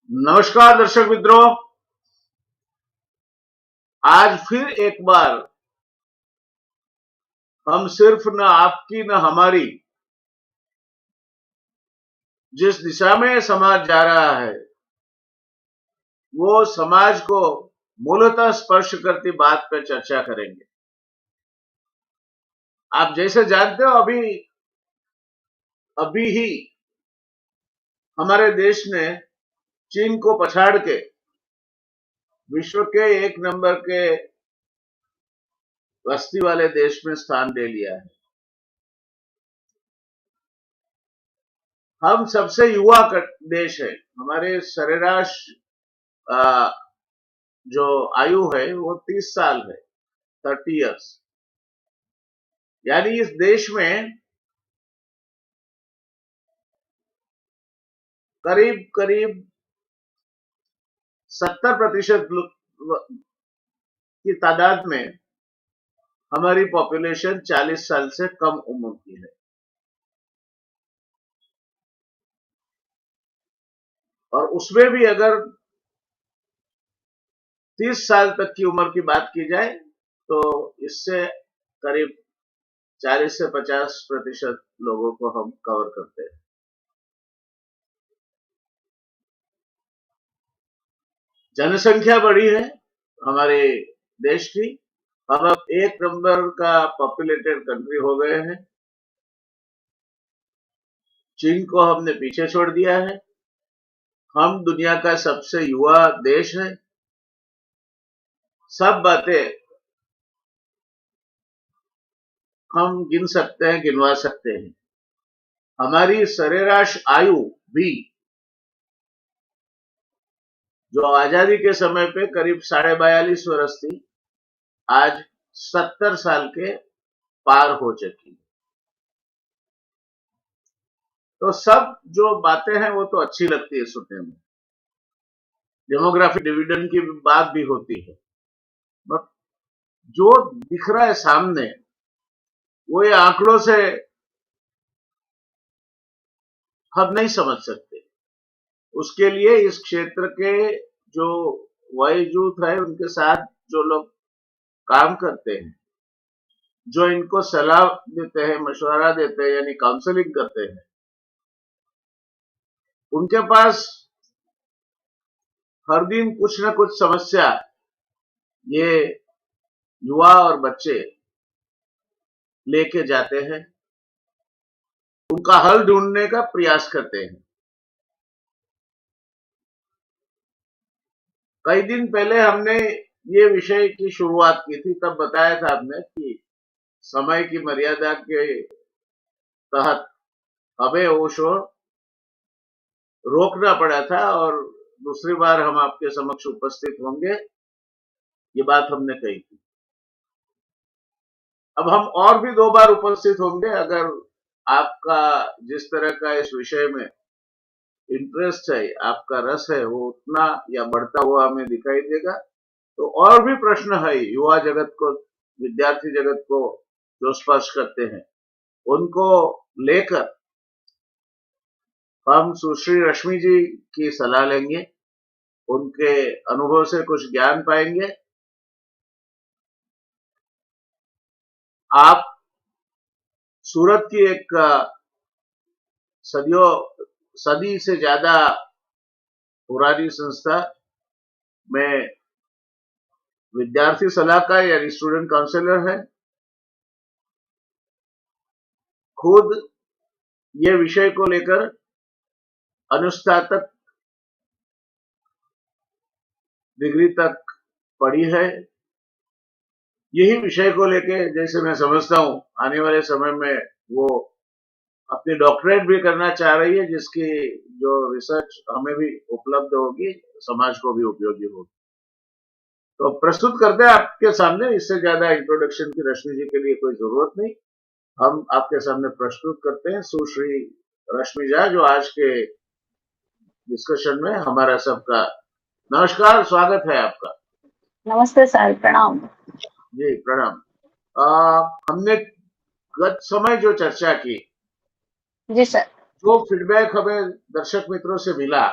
नमस्कार दर्शक मित्रों, आज फिर एक बार हम सिर्फ न आपकी न हमारी जिस दिशा में समाज जा रहा है वो समाज को मूलतः स्पर्श करती बात पर चर्चा करेंगे। आप जैसे जानते हो अभी अभी ही हमारे देश ने चीन को पछाड़ के विश्व के एक नंबर के बस्ती वाले देश में स्थान ले लिया है। हम सबसे युवा देश है। हमारे सरेराश जो आयु है वो 30 साल है, 30 इयर्स। यानी इस देश में करीब करीब 70% की तादाद में हमारी पॉपुलेशन 40 साल से कम उम्र की है। और उसमें भी अगर 30 साल तक की उम्र की बात की जाए तो इससे करीब 40 से 50% लोगों को हम कवर करते हैं। जनसंख्या बढ़ी है हमारे देश की। हम अब एक नंबर का पॉपुलेटेड कंट्री हो गए हैं। चीन को हमने पीछे छोड़ दिया है। हम दुनिया का सबसे युवा देश है। सब बातें हम गिन सकते हैं, गिनवा सकते हैं। हमारी सरेराश आयु भी जो आजादी के समय पे करीब 42.5 वर्ष थी, आज 70 साल के पार हो चुकी है। तो सब जो बातें हैं वो तो अच्छी लगती है सुनने में। डेमोग्राफिक डिविडेंड की बात भी होती है, बट जो दिख रहा है सामने वो ये आंकड़ों से हम नहीं समझ सकते। उसके लिए इस क्षेत्र के जो वयोजूथ है उनके साथ जो लोग काम करते हैं, जो इनको सलाह देते हैं, मशवरा देते हैं, यानी काउंसलिंग करते हैं, उनके पास हर दिन कुछ न कुछ समस्या ये युवा और बच्चे लेके जाते हैं, उनका हल ढूंढने का प्रयास करते हैं। कई दिन पहले हमने ये विषय की शुरुआत की थी, तब बताया था हमने कि समय की मर्यादा के तहत हमें वो शो रोकना पड़ा था और दूसरी बार हम आपके समक्ष उपस्थित होंगे, ये बात हमने कही थी। अब हम और भी 2 बार उपस्थित होंगे। अगर आपका जिस तरह का इस विषय में इंटरेस्ट है, आपका रस है, वो उतना या बढ़ता हुआ हमें दिखाई देगा। तो और भी प्रश्न है युवा जगत को, विद्यार्थी जगत को जो स्पर्श करते हैं, उनको लेकर हम सुश्री रश्मि जी की सलाह लेंगे, उनके अनुभव से कुछ ज्ञान पाएंगे। आप सूरत की एक सदी से ज्यादा पुरानी संस्था में विद्यार्थी सलाहकार यानी स्टूडेंट काउंसलर है। खुद ये विषय को लेकर अनुस्नातक डिग्री तक पढ़ी है। यही विषय को लेके, जैसे मैं समझता हूं, आने वाले समय में वो अपनी डॉक्टरेट भी करना चाह रही है, जिसकी जो रिसर्च हमें भी उपलब्ध होगी, समाज को भी उपयोगी होगी। तो प्रस्तुत करते हैं आपके सामने। इससे ज्यादा इंट्रोडक्शन की रश्मि जी के लिए कोई जरूरत नहीं। हम आपके सामने प्रस्तुत करते हैं सुश्री रश्मि झा, जो आज के डिस्कशन में हमारा सबका नमस्कार, स्वागत है आपका। नमस्ते सर, प्रणाम। जी प्रणाम। हमने गत समय जो चर्चा की, जी सर। जो फीडबैक हमें दर्शक मित्रों से मिला,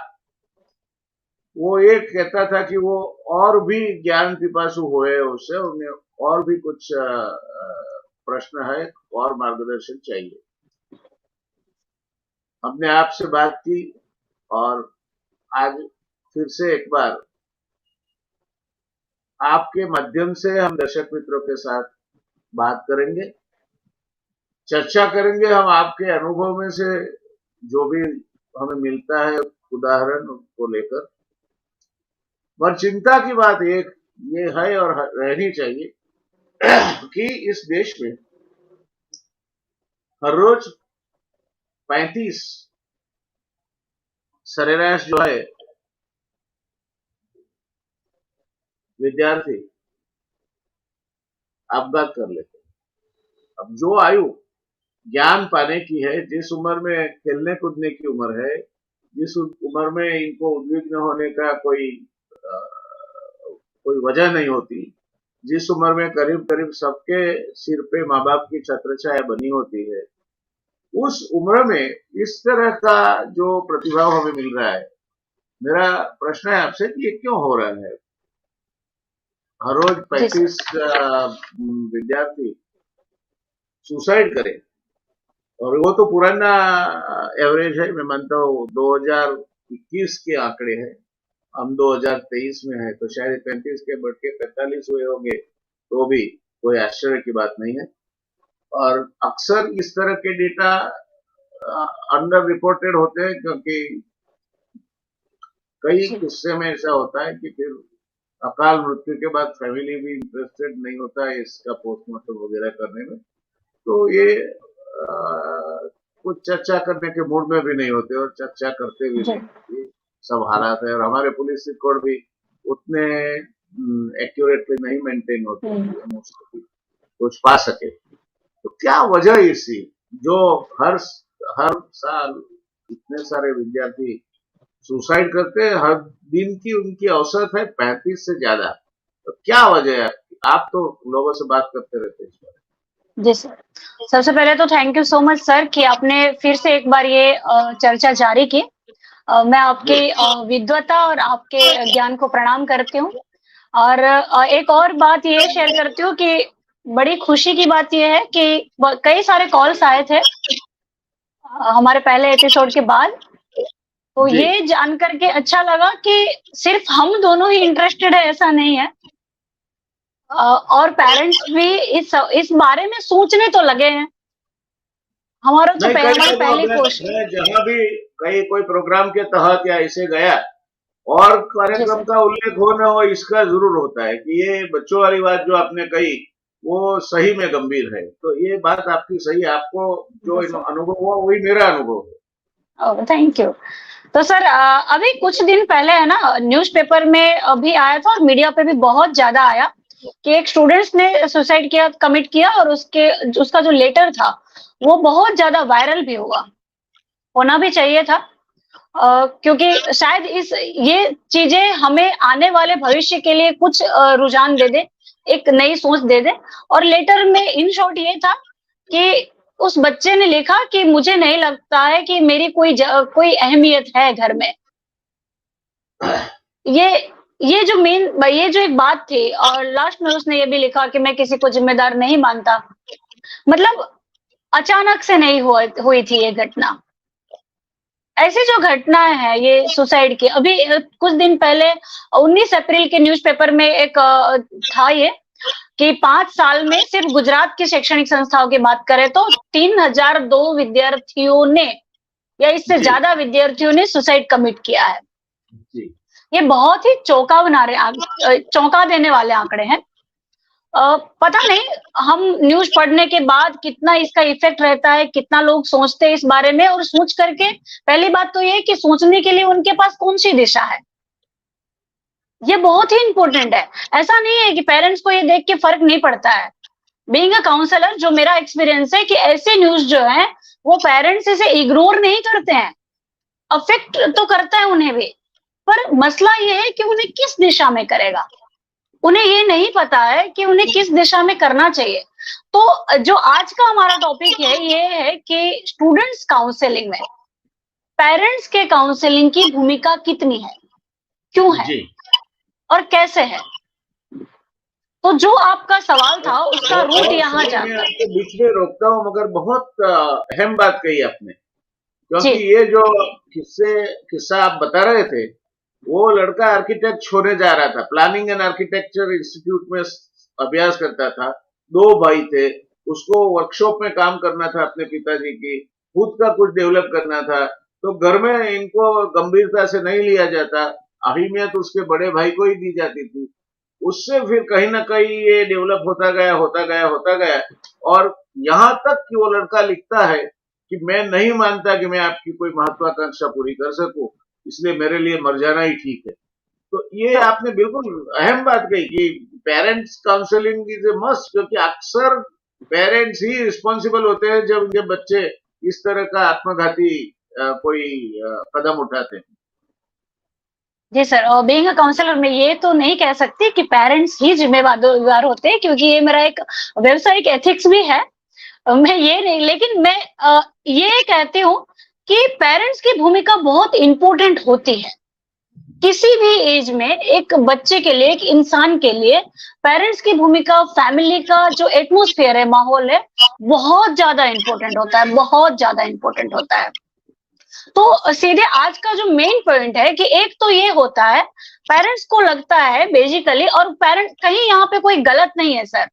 वो एक कहता था कि वो और भी ज्ञान पिपासु हुए, उससे उन्हें और भी कुछ प्रश्न है और मार्गदर्शन चाहिए। हमने आपसे बात की और आज फिर से एक बार आपके माध्यम से हम दर्शक मित्रों के साथ बात करेंगे, चर्चा करेंगे। हम आपके अनुभव में से जो भी हमें मिलता है उदाहरण को लेकर, पर चिंता की बात एक ये है और रहनी चाहिए कि इस देश में हर रोज 35 सरेराश जो है विद्यार्थी अपघात कर लेते हैं। अब जो आयु ज्ञान पाने की है, जिस उम्र में खेलने कूदने की उम्र है, जिस उम्र में इनको उद्विग्न होने का कोई वजह नहीं होती, जिस उम्र में करीब करीब सबके सिर पे माँ बाप की छत्र छाया बनी होती है, उस उम्र में इस तरह का जो प्रतिभाव हमें मिल रहा है, मेरा प्रश्न है आपसे कि ये क्यों हो रहा है? हर रोज 35 विद्यार्थी सुसाइड करें, और वो तो पुराना एवरेज है। मैं मानता हूँ 2021 के आंकड़े हैं, हम 2023 में है, तो शायद 35 के बढ़ के 45 हुए होंगे, तो भी कोई आश्चर्य की बात नहीं है। और अक्सर इस तरह के डेटा अंडर रिपोर्टेड होते हैं, क्योंकि कई किस्से में ऐसा होता है कि फिर अकाल मृत्यु के बाद फैमिली भी इंटरेस्टेड नहीं होता है इसका पोस्टमार्टम वगैरह करने में, तो ये कुछ चर्चा करने के मूड में भी नहीं होते और चर्चा करते भी नहीं। ये सब हालात है, और हमारे पुलिस रिकॉर्ड भी उतने एक्यूरेटली नहीं मेंटेन होते कि हम उसको कुछ पा सके। तो क्या वजह है इसकी, जो हर हर साल इतने सारे विद्यार्थी सुसाइड करते हैं? हर दिन की उनकी औसत है 35 से ज्यादा। तो क्या वजह है? आप तो लोगों से बात करते रहते हैं इस बारे में। जी सर, सबसे पहले तो thank you so much sir कि आपने फिर से एक बार ये चर्चा जारी की। मैं आपकी विद्वता और आपके ज्ञान को प्रणाम करती हूँ। और एक और बात ये शेयर करती हूँ कि बड़ी खुशी की बात ये है कि कई सारे कॉल्स आए थे हमारे पहले एपिसोड के बाद, तो जी, ये जान करके अच्छा लगा कि सिर्फ हम दोनों ही इंटरेस्टेड है ऐसा नहीं है। और पेरेंट्स भी इस बारे में सोचने तो लगे हैं। हमारा तो नहीं, कई हमारी जगह पहली कोशिश। मैं जहाँ भी कहीं कोई प्रोग्राम के तहत या ऐसे गया, और जी कार्यक्रम सर। का उल्लेख हो न हो, इसका जरूर होता है कि ये बच्चों वाली बात जो आपने कही वो सही में गंभीर है। तो ये बात आपकी सही है, आपको जो जी सर। अनुभव हुआ वही मेरा अनुभव है। ओह, थैंक यू। तो सर अभी कुछ दिन पहले है ना न्यूज़पेपर में अभी आया था और मीडिया पे भी बहुत ज्यादा आया कि एक स्टूडेंट्स ने सुसाइड किया, कमिट किया, और उसका जो लेटर था वो बहुत ज्यादा वायरल भी हुआ। होना भी चाहिए था, क्योंकि शायद इस ये चीजें हमें आने वाले भविष्य के लिए कुछ रुझान दे दे, एक नई सोच दे दे। और लेटर में इन शॉर्ट ये था कि उस बच्चे ने लिखा कि मुझे नहीं लगता है कि मेरी कोई अहमियत है घर में। ये ये जो एक बात थी, और लास्ट में उसने ये भी लिखा कि मैं किसी को जिम्मेदार नहीं मानता। मतलब अचानक से नहीं हुई थी ये घटना। ऐसी जो घटनाएं हैं ये सुसाइड की, अभी कुछ दिन पहले 19 अप्रैल के न्यूज़पेपर में एक था ये कि 5 साल में सिर्फ गुजरात की शैक्षणिक संस्थाओं की बात करें तो 3002 विद्यार्थियों ने या इससे जी, ज्यादा विद्यार्थियों ने सुसाइड कमिट किया है। जी। ये बहुत ही चौंका देने वाले आंकड़े हैं। पता नहीं हम न्यूज़ पढ़ने के बाद कितना इसका इफ़ेक्ट रहता है, कितना लोग सोचते हैं इस बारे में, और सोच करके पहली बात तो ये है कि सोचने के लिए उनके पास कौन-सी दिशा है। ये बहुत ही इम्पोर्टेंट है। ऐसा नहीं है कि पेरेंट्स को ये देख के फ़र्क नहीं पड़ता है। बीइंग अ काउंसलर जो मेरा एक्सपीरियंस है कि ऐसे न्यूज़ जो है वो पेरेंट्स इसे इग्नोर नहीं करते हैं। अफ़ेक्ट तो करता है उन्हें भी, पर मसला ये है कि उन्हें किस दिशा में करेगा। उन्हें ये नहीं पता है कि उन्हें किस दिशा में करना चाहिए। तो जो आज का हमारा टॉपिक है ये है कि स्टूडेंट्स काउंसलिंग में पेरेंट्स के काउंसलिंग की भूमिका कितनी है। क्यों है जी। और कैसे है? तो जो आपका सवाल था उसका रूट और यहाँ सॉरी मैं जाकर। आपको बीच में रोकता हूँ, मगर बहुत अहम बात कही आपने, जी। क्योंकि ये जो किस्सा आप बता रहे थे, वो लड़का आर्किटेक्ट होने जा रहा था, प्लानिंग एंड आर्किटेक्चर इंस्टीट्यूट में अभ्यास करता था। 2 भाई थे, उसको वर्कशॉप में काम करना था अपने पिताजी की, खुद का कुछ डेवलप करना था। तो घर में इनको गंभीरता से नहीं लिया जाता, अहमियत उसके बड़े भाई को ही दी जाती थी। उससे फिर कहीं ना कहीं ये डेवलप होता गया, होता गया, होता गया, और यहाँ तक कि वो लड़का लिखता है कि मैं नहीं मानता कि मैं आपकी कोई महत्वाकांक्षा पूरी कर सकूं, इसलिए मेरे लिए मर जाना ही ठीक है। तो ये तो आपने बिल्कुल अहम बात कही कि parents counselling is a must, क्योंकि अक्सर पेरेंट्स ही रिस्पॉन्सिबल होते हैं जब उनके बच्चे इस तरह का आत्मघाती कोई कदम उठाते हैं। जी सर, और बीइंग अ काउंसलर मैं ये तो नहीं कह सकती कि पेरेंट्स ही जिम्मेदार होते हैं, क्योंकि ये मेरा एक व्यावसायिक एथिक्स भी है। मैं ये नहीं, लेकिन मैं ये कहती हूँ कि पेरेंट्स की भूमिका बहुत इंपॉर्टेंट होती है किसी भी एज में। एक बच्चे के लिए, एक इंसान के लिए पेरेंट्स की भूमिका, फैमिली का जो एटमॉस्फेयर है, माहौल है, बहुत ज्यादा इंपॉर्टेंट होता है, बहुत ज्यादा इंपॉर्टेंट होता है। तो सीधे आज का जो मेन पॉइंट है कि एक तो ये होता है, पेरेंट्स को लगता है बेसिकली, और पेरेंट कहीं यहाँ पे कोई गलत नहीं है सर।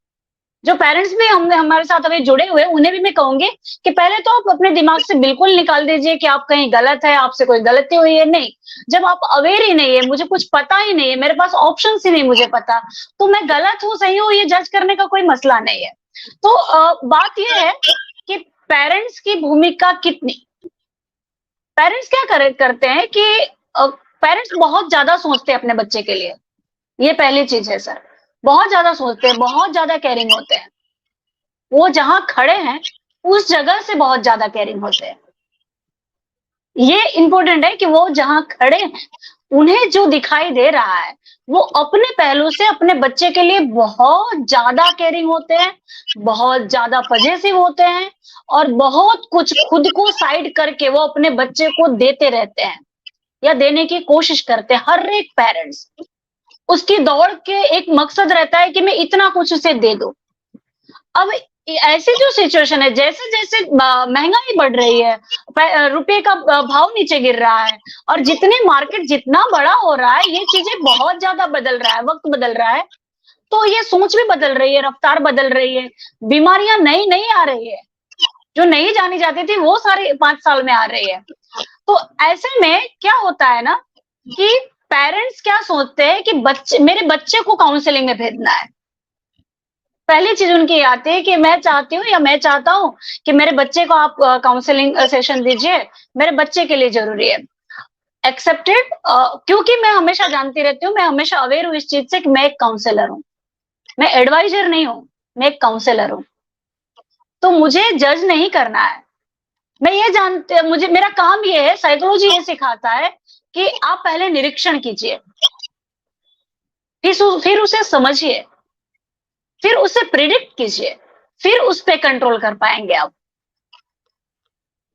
जो पेरेंट्स भी हमने हमारे साथ अभी जुड़े हुए, उन्हें भी मैं कहूंगी कि पहले तो आप अपने दिमाग से बिल्कुल निकाल दीजिए कि आप कहीं गलत है, आपसे कोई गलती हुई है। नहीं, जब आप अवेयर ही नहीं है, मुझे कुछ पता ही नहीं है, मेरे पास ऑप्शन ही नहीं मुझे पता, तो मैं गलत हूँ सही हूँ ये जज करने का कोई मसला नहीं है। तो बात यह है कि पेरेंट्स की भूमिका कितनी, पेरेंट्स क्या करते हैं कि पेरेंट्स बहुत ज्यादा सोचते हैं अपने बच्चे के लिए। ये पहली चीज है सर, बहुत ज्यादा सोचते हैं, बहुत ज्यादा केयरिंग होते हैं। वो जहां खड़े हैं उस जगह से बहुत ज्यादा केयरिंग होते हैं। ये इंपॉर्टेंट है कि वो जहां खड़े हैं, उन्हें जो दिखाई दे रहा है, वो अपने पहलू से अपने बच्चे के लिए बहुत ज्यादा केयरिंग होते हैं, बहुत ज्यादा पजेसिव होते हैं, और बहुत कुछ खुद को साइड करके वो अपने बच्चे को देते रहते हैं या देने की कोशिश करते हैं। हर एक पेरेंट्स, उसकी दौड़ के एक मकसद रहता है कि मैं इतना कुछ उसे दे दूं। अब ऐसी जो सिचुएशन है, जैसे जैसे महंगाई बढ़ रही है, रुपए का भाव नीचे गिर रहा है, और जितने मार्केट जितना बड़ा हो रहा है, ये चीजें बहुत ज्यादा बदल रहा है, वक्त बदल रहा है, तो ये सोच भी बदल रही है, रफ्तार बदल रही है, बीमारियां नई नई आ रही है, जो नहीं जानी जाती थी वो सारी 5 साल में आ रही है। तो ऐसे में क्या होता है ना कि पेरेंट्स क्या सोचते हैं कि मेरे बच्चे को काउंसलिंग में भेजना है। पहली चीज उनकी आती है कि मैं चाहती हूँ या मैं चाहता हूँ कि मेरे बच्चे को आप काउंसलिंग सेशन दीजिए, मेरे बच्चे के लिए जरूरी है। एक्सेप्टेड, क्योंकि मैं हमेशा जानती रहती हूँ, मैं हमेशा अवेयर हूँ इस चीज से कि मैं एक काउंसलर हूँ, मैं एडवाइजर नहीं हूँ, मैं एक काउंसलर हूँ। तो मुझे जज नहीं करना है। मैं ये जानते, मुझे मेरा काम ये है, साइकोलॉजी ये सिखाता है कि आप पहले निरीक्षण कीजिए, फिर उसे समझिए, फिर उसे प्रिडिक्ट कीजिए, फिर उस पे कंट्रोल कर पाएंगे आप।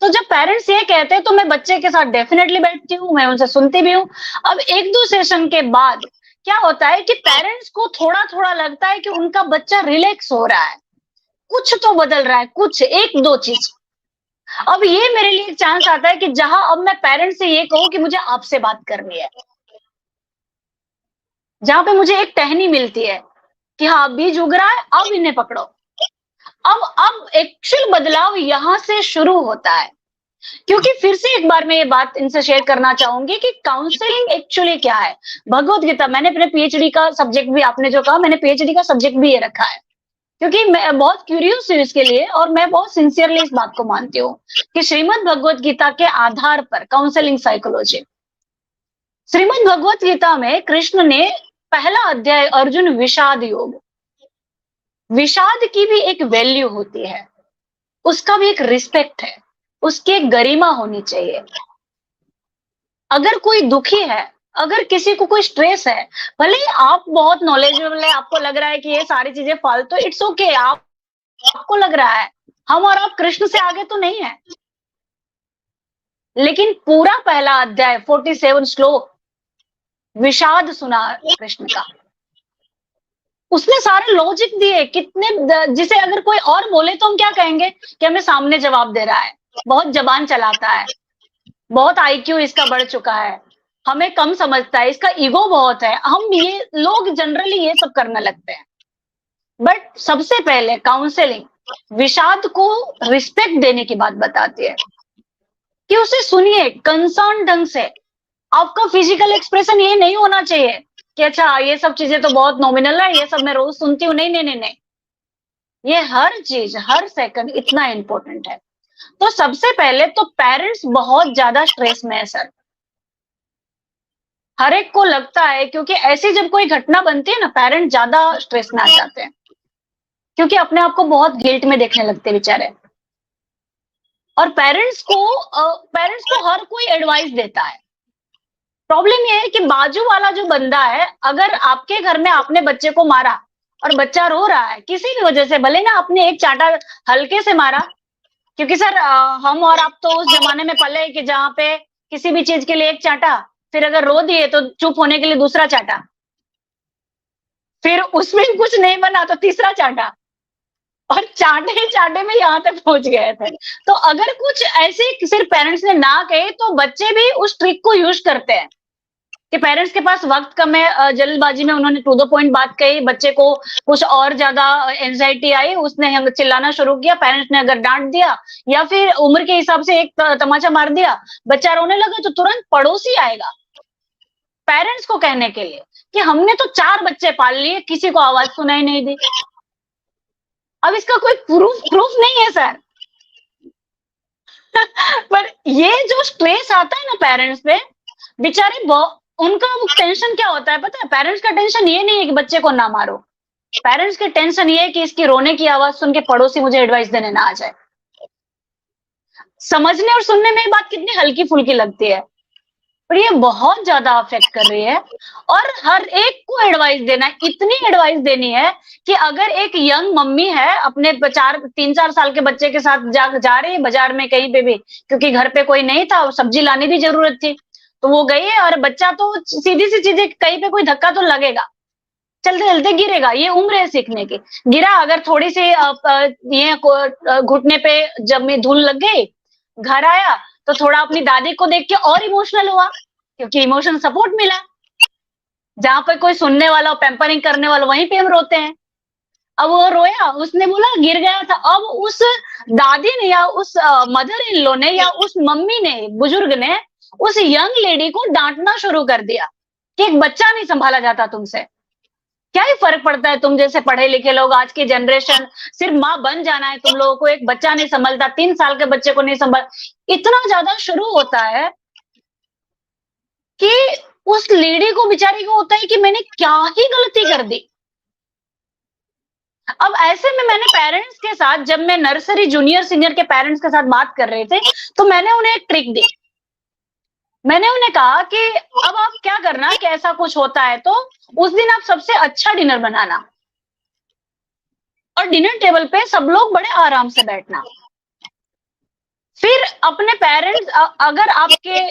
तो जब पेरेंट्स ये कहते हैं तो मैं बच्चे के साथ डेफिनेटली बैठती हूँ, मैं उनसे सुनती भी हूँ। अब 1-2 सेशन के बाद क्या होता है कि पेरेंट्स को थोड़ा थोड़ा लगता है कि उनका बच्चा रिलैक्स हो रहा है, कुछ तो बदल रहा है, कुछ 1-2 चीज। अब ये मेरे लिए एक चांस आता है कि जहां अब मैं पेरेंट्स से ये कहूँ कि मुझे आपसे बात करनी है, जहां पे मुझे एक टहनी मिलती है कि हाँ बीज उग रहा है, अब इन्हें पकड़ो। अब एक्चुअल बदलाव यहां से शुरू होता है। क्योंकि फिर से एक बार मैं ये बात इनसे शेयर करना चाहूंगी कि काउंसलिंग एक्चुअली क्या है। भगवत गीता, मैंने अपने पीएचडी का सब्जेक्ट भी, आपने जो कहा, मैंने पीएचडी का सब्जेक्ट भी ये रखा है, क्योंकि मैं बहुत क्यूरियस हूँ इसके लिए, और मैं बहुत सिंसियरली इस बात को मानती हूँ कि श्रीमद् भगवत गीता के आधार पर काउंसलिंग साइकोलॉजी। श्रीमद् भगवत गीता में कृष्ण ने पहला अध्याय, अर्जुन विषाद योग, विषाद की भी एक वैल्यू होती है, उसका भी एक रिस्पेक्ट है, उसकी एक गरिमा होनी चाहिए। अगर कोई दुखी है, अगर किसी को कोई स्ट्रेस है, भले ही आप बहुत नॉलेजेबल है, आपको लग रहा है कि ये सारी चीजें फालतू, इट्स ओके, आपको लग रहा है, हम और आप कृष्ण से आगे तो नहीं है। लेकिन पूरा पहला अध्याय 47 श्लोक विषाद सुना कृष्ण का, उसने सारे लॉजिक दिए कितने, जिसे अगर कोई और बोले तो हम क्या कहेंगे कि हमें सामने जवाब दे रहा है, बहुत जबान चलाता है, बहुत आईक्यू इसका बढ़ चुका है, हमें कम समझता है, इसका ईगो बहुत है, हम ये लोग जनरली ये सब करने लगते हैं। बट सबसे पहले काउंसलिंग विषाद को रिस्पेक्ट देने की बात बताती है कि उसे सुनिए कंसर्न ढंग से। आपका फिजिकल एक्सप्रेशन ये नहीं होना चाहिए कि अच्छा ये सब चीजें तो बहुत नॉमिनल है, ये सब मैं रोज सुनती हूँ, नहीं नहीं नहीं नहीं, ये हर चीज हर सेकंड इतना इंपॉर्टेंट है। तो सबसे पहले तो पेरेंट्स बहुत ज्यादा स्ट्रेस में है सर, हर एक को लगता है, क्योंकि ऐसी जब कोई घटना बनती है ना, पेरेंट्स ज्यादा स्ट्रेस में आ जाते हैं, क्योंकि अपने आप को बहुत गिल्ट में देखने लगते हैं बेचारे। और पेरेंट्स को हर कोई एडवाइस देता है। प्रॉब्लम ये है कि बाजू वाला जो बंदा है, अगर आपके घर में आपने बच्चे को मारा और बच्चा रो रहा है किसी भी वजह से, भले ना आपने एक चांटा हल्के से मारा, क्योंकि सर हम और आप तो उस जमाने में पले कि जहां पे किसी भी चीज के लिए एक चांटा, फिर अगर रो दिए तो चुप होने के लिए दूसरा चांटा, फिर उसमें कुछ नहीं बना तो तीसरा चांटा, और चांटे चांटे में यहाँ तक पहुंच गए थे। तो अगर कुछ ऐसे सिर्फ पेरेंट्स ने ना कहे तो बच्चे भी उस ट्रिक को यूज करते हैं कि पेरेंट्स के पास वक्त कम है, जल्दबाजी में उन्होंने टू द पॉइंट बात कही, बच्चे को कुछ और ज्यादा एंजाइटी आई, उसने चिल्लाना शुरू किया, पेरेंट्स ने अगर डांट दिया या फिर उम्र के हिसाब से एक तमाचा मार दिया, बच्चा रोने लगा तो तुरंत पड़ोसी आएगा पेरेंट्स को कहने के लिए कि हमने तो 4 बच्चे पाल लिए, किसी को आवाज सुनाई नहीं दी। अब इसका कोई प्रूफ नहीं है सर। पर ये जो स्ट्रेस आता है ना पेरेंट्स पे, बेचारे उनका वो टेंशन क्या होता है पता है? पेरेंट्स का टेंशन ये नहीं है कि बच्चे को ना मारो, पेरेंट्स का टेंशन ये है कि इसकी रोने की आवाज सुन के पड़ोसी मुझे एडवाइस देने ना आ जाए। समझने और सुनने में ये बात कितनी हल्की फुल्की लगती है, पर ये बहुत ज्यादा अफेक्ट कर रही है। और हर एक को एडवाइस देना, इतनी एडवाइस देनी है कि अगर एक यंग मम्मी है अपने 3-4 साल के बच्चे के साथ जा रही है बाजार में कहीं पे भी, क्योंकि घर पे कोई नहीं था और सब्जी लाने भी जरूरत थी, तो वो गई है, और बच्चा तो सीधी सी चीजें, कहीं पे कोई धक्का तो लगेगा, चलते चलते गिरेगा, ये उम्र है सीखने की। गिरा, अगर थोड़ी सी ये घुटने पे जब में धूल लग गई, घर आया तो थोड़ा अपनी दादी को देख के और इमोशनल हुआ, क्योंकि इमोशनल सपोर्ट मिला। जहां पर कोई सुनने वाला और पैम्परिंग करने वाला, वहीं पे हम रोते हैं। अब वो रोया, उसने बोला गिर गया था, अब उस दादी ने या उस मदर इन लॉ ने या उस मम्मी ने, बुजुर्ग ने उस यंग लेडी को डांटना शुरू कर दिया कि एक बच्चा नहीं संभाला जाता तुमसे, क्या ही फर्क पड़ता है, तुम जैसे पढ़े लिखे लोग, आज की जनरेशन, सिर्फ माँ बन जाना है तुम लोगों को, एक बच्चा नहीं संभलता, 3 साल के बच्चे को नहीं संभल, इतना ज्यादा शुरू होता है कि उस लेडी को, बेचारी को होता है कि मैंने क्या ही गलती कर दी। अब ऐसे में मैंने पेरेंट्स के साथ, जब मैं नर्सरी जूनियर सीनियर के पेरेंट्स के साथ बात कर रहे थे, तो मैंने उन्हें एक ट्रिक दी। मैंने उन्हें कहा कि अब आप क्या करना कि ऐसा कुछ होता है तो उस दिन आप सबसे अच्छा डिनर बनाना, और डिनर टेबल पे सब लोग बड़े आराम से बैठना। फिर अपने पेरेंट्स, अगर आपके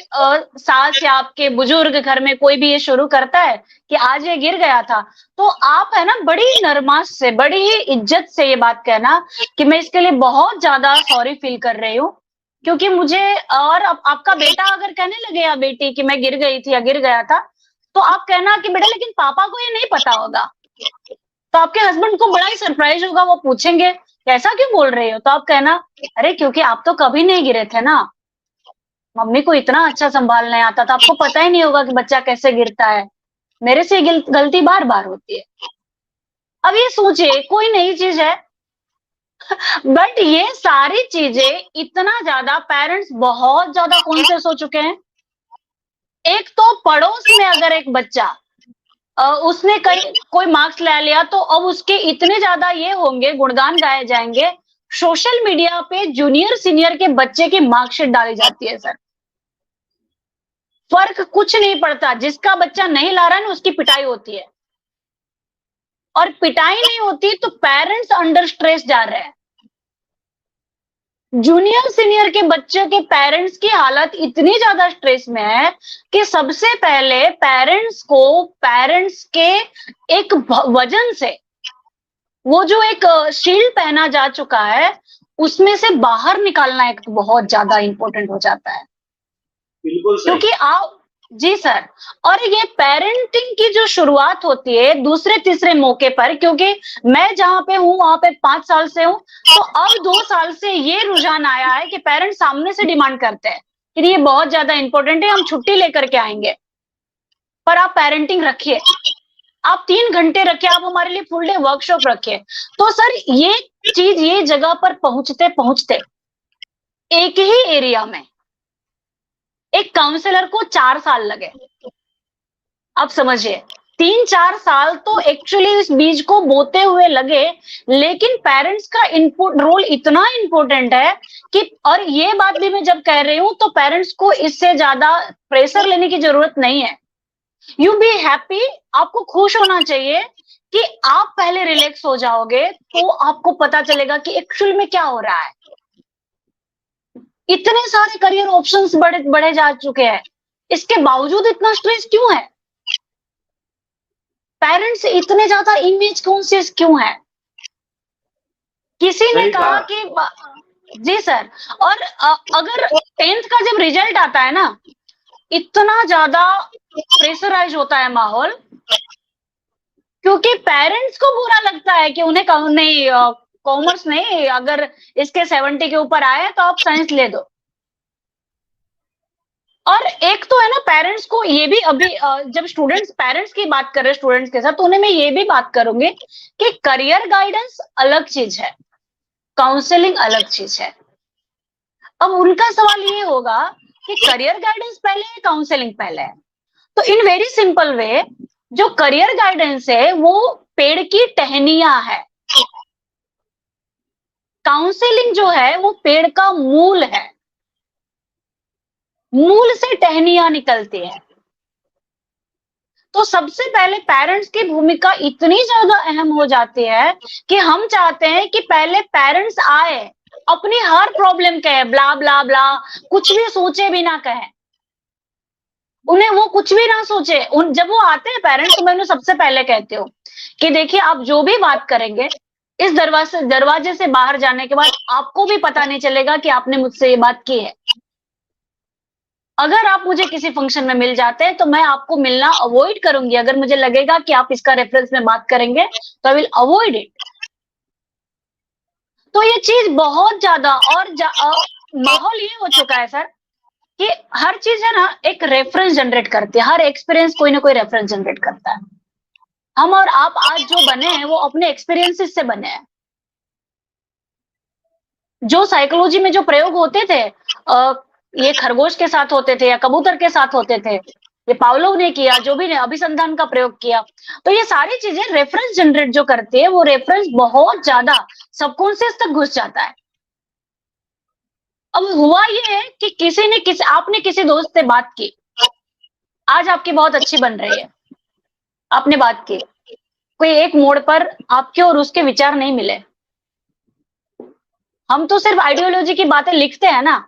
सास या आपके बुजुर्ग घर में कोई भी ये शुरू करता है कि आज ये गिर गया था, तो आप है ना बड़ी नरमाश से, बड़ी ही इज्जत से ये बात कहना कि मैं इसके लिए बहुत ज्यादा सॉरी फील कर रही हूँ, क्योंकि मुझे, और आपका बेटा अगर कहने लगे या बेटी कि मैं गिर गई थी या गिर गया था, तो आप कहना कि बेटा लेकिन पापा को ये नहीं पता होगा। तो आपके हस्बैंड को बड़ा ही सरप्राइज होगा, वो पूछेंगे ऐसा क्यों बोल रहे हो, तो आप कहना अरे क्योंकि आप तो कभी नहीं गिरे थे ना, मम्मी को इतना अच्छा संभालने आता था, आपको पता ही नहीं होगा कि बच्चा कैसे गिरता है, मेरे से गलती बार बार होती है। अब ये सोचिए, कोई नई चीज है, बट ये सारी चीजें इतना ज्यादा पेरेंट्स बहुत ज्यादा कॉन्शियस हो चुके हैं। एक तो पड़ोस में अगर एक बच्चा उसने कोई मार्क्स ले लिया, तो अब उसके इतने ज्यादा ये होंगे, गुणगान गाए जाएंगे, सोशल मीडिया पे जूनियर सीनियर के बच्चे की मार्कशीट डाली जाती है सर। फर्क कुछ नहीं पड़ता, जिसका बच्चा नहीं ला रहा है ना उसकी पिटाई होती है, और पिटाई नहीं होती तो पेरेंट्स अंडर स्ट्रेस जा रहे हैं। जूनियर सीनियर के बच्चे के पेरेंट्स की हालत इतनी ज्यादा स्ट्रेस में है कि सबसे पहले पेरेंट्स के एक वजन से, वो जो एक शील्ड पहना जा चुका है, उसमें से बाहर निकालना एक बहुत ज्यादा इंपॉर्टेंट हो जाता है। बिल्कुल सही। क्योंकि आप, जी सर, और ये पेरेंटिंग की जो शुरुआत होती है दूसरे तीसरे मौके पर, क्योंकि मैं जहां पे हूं वहां पे 5 साल से हूं, तो अब 2 साल से ये रुझान आया है कि पेरेंट्स सामने से डिमांड करते हैं कि ये बहुत ज्यादा इंपॉर्टेंट है, हम छुट्टी लेकर के आएंगे, पर आप पेरेंटिंग रखिए, आप 3 घंटे रखिए, आप हमारे लिए फुल डे वर्कशॉप रखिए। तो सर ये चीज, ये जगह पर पहुंचते पहुंचते एक ही एरिया में एक काउंसलर को 4 साल लगे। आप समझिए, 3-4 साल तो एक्चुअली इस बीज को बोते हुए लगे, लेकिन पेरेंट्स का इनपुट रोल इतना इंपॉर्टेंट है कि, और ये बात भी मैं जब कह रही हूं तो पेरेंट्स को इससे ज्यादा प्रेशर लेने की जरूरत नहीं है। यू बी हैप्पी, आपको खुश होना चाहिए कि आप पहले रिलैक्स हो जाओगे तो आपको पता चलेगा कि एक्चुअल में क्या हो रहा है। इतने सारे करियर ऑप्शंस बढ़े जा चुके हैं, इसके बावजूद इतना स्ट्रेस क्यों है? पेरेंट्स इतने ज्यादा इमेज कॉन्शियस क्यों है? किसी ने कहा कि जी सर, और अगर 10th का जब रिजल्ट आता है ना, इतना ज्यादा प्रेशराइज होता है माहौल, क्योंकि पेरेंट्स को बुरा लगता है कि उन्हें नहीं, कॉमर्स नहीं, अगर इसके 70 के ऊपर आए तो आप साइंस ले दो। और एक तो है ना, पेरेंट्स को ये भी, अभी जब स्टूडेंट्स पेरेंट्स की बात कर रहे हैं स्टूडेंट्स के साथ, तो उन्हें मैं ये भी बात करूंगी कि करियर गाइडेंस अलग चीज है, काउंसलिंग अलग चीज है। अब उनका सवाल ये होगा कि करियर गाइडेंस पहले है, काउंसलिंग पहले है? तो इन वेरी सिंपल वे, जो करियर गाइडेंस है वो पेड़ की टहनियां है, काउंसलिंग जो है वो पेड़ का मूल है, मूल से टहनियां निकलती है। तो सबसे पहले पेरेंट्स की भूमिका इतनी ज्यादा अहम हो जाती है कि हम चाहते हैं कि पहले पेरेंट्स आए, अपनी हर प्रॉब्लम कहे, ब्ला ब्ला ब्ला, कुछ भी सोचे भी ना कहे, उन्हें वो कुछ भी ना सोचे। जब वो आते हैं पेरेंट्स, तो मैं उन्हें सबसे पहले कहती हूँ कि देखिए, आप जो भी बात करेंगे, इस दरवाजे से बाहर जाने के बाद आपको भी पता नहीं चलेगा कि आपने मुझसे ये बात की है। अगर आप मुझे किसी फंक्शन में मिल जाते हैं तो मैं आपको मिलना अवॉइड करूंगी, अगर मुझे लगेगा कि आप इसका रेफरेंस में बात करेंगे तो आई विल अवॉइड इट। तो ये चीज बहुत ज्यादा, और माहौल ये हो चुका है सर कि हर चीज है ना एक रेफरेंस जनरेट करती है, हर एक्सपीरियंस कोई ना कोई रेफरेंस जनरेट करता है। हम और आप आज जो बने हैं वो अपने एक्सपीरियंसेस से बने हैं। जो साइकोलॉजी में जो प्रयोग होते थे, ये खरगोश के साथ होते थे या कबूतर के साथ होते थे, ये पावलोव ने किया, जो भी ने अभिसंधान का प्रयोग किया, तो ये सारी चीजें रेफरेंस जनरेट जो करती है, वो रेफरेंस बहुत ज्यादा सबकॉन्शियस तक घुस जाता है। अब हुआ ये है कि आपने किसी दोस्त से बात की, आज आपकी बहुत अच्छी बन रही है, आपने बात की, कोई एक मोड़ पर आपके और उसके विचार नहीं मिले। हम तो सिर्फ आइडियोलॉजी की बातें लिखते हैं ना,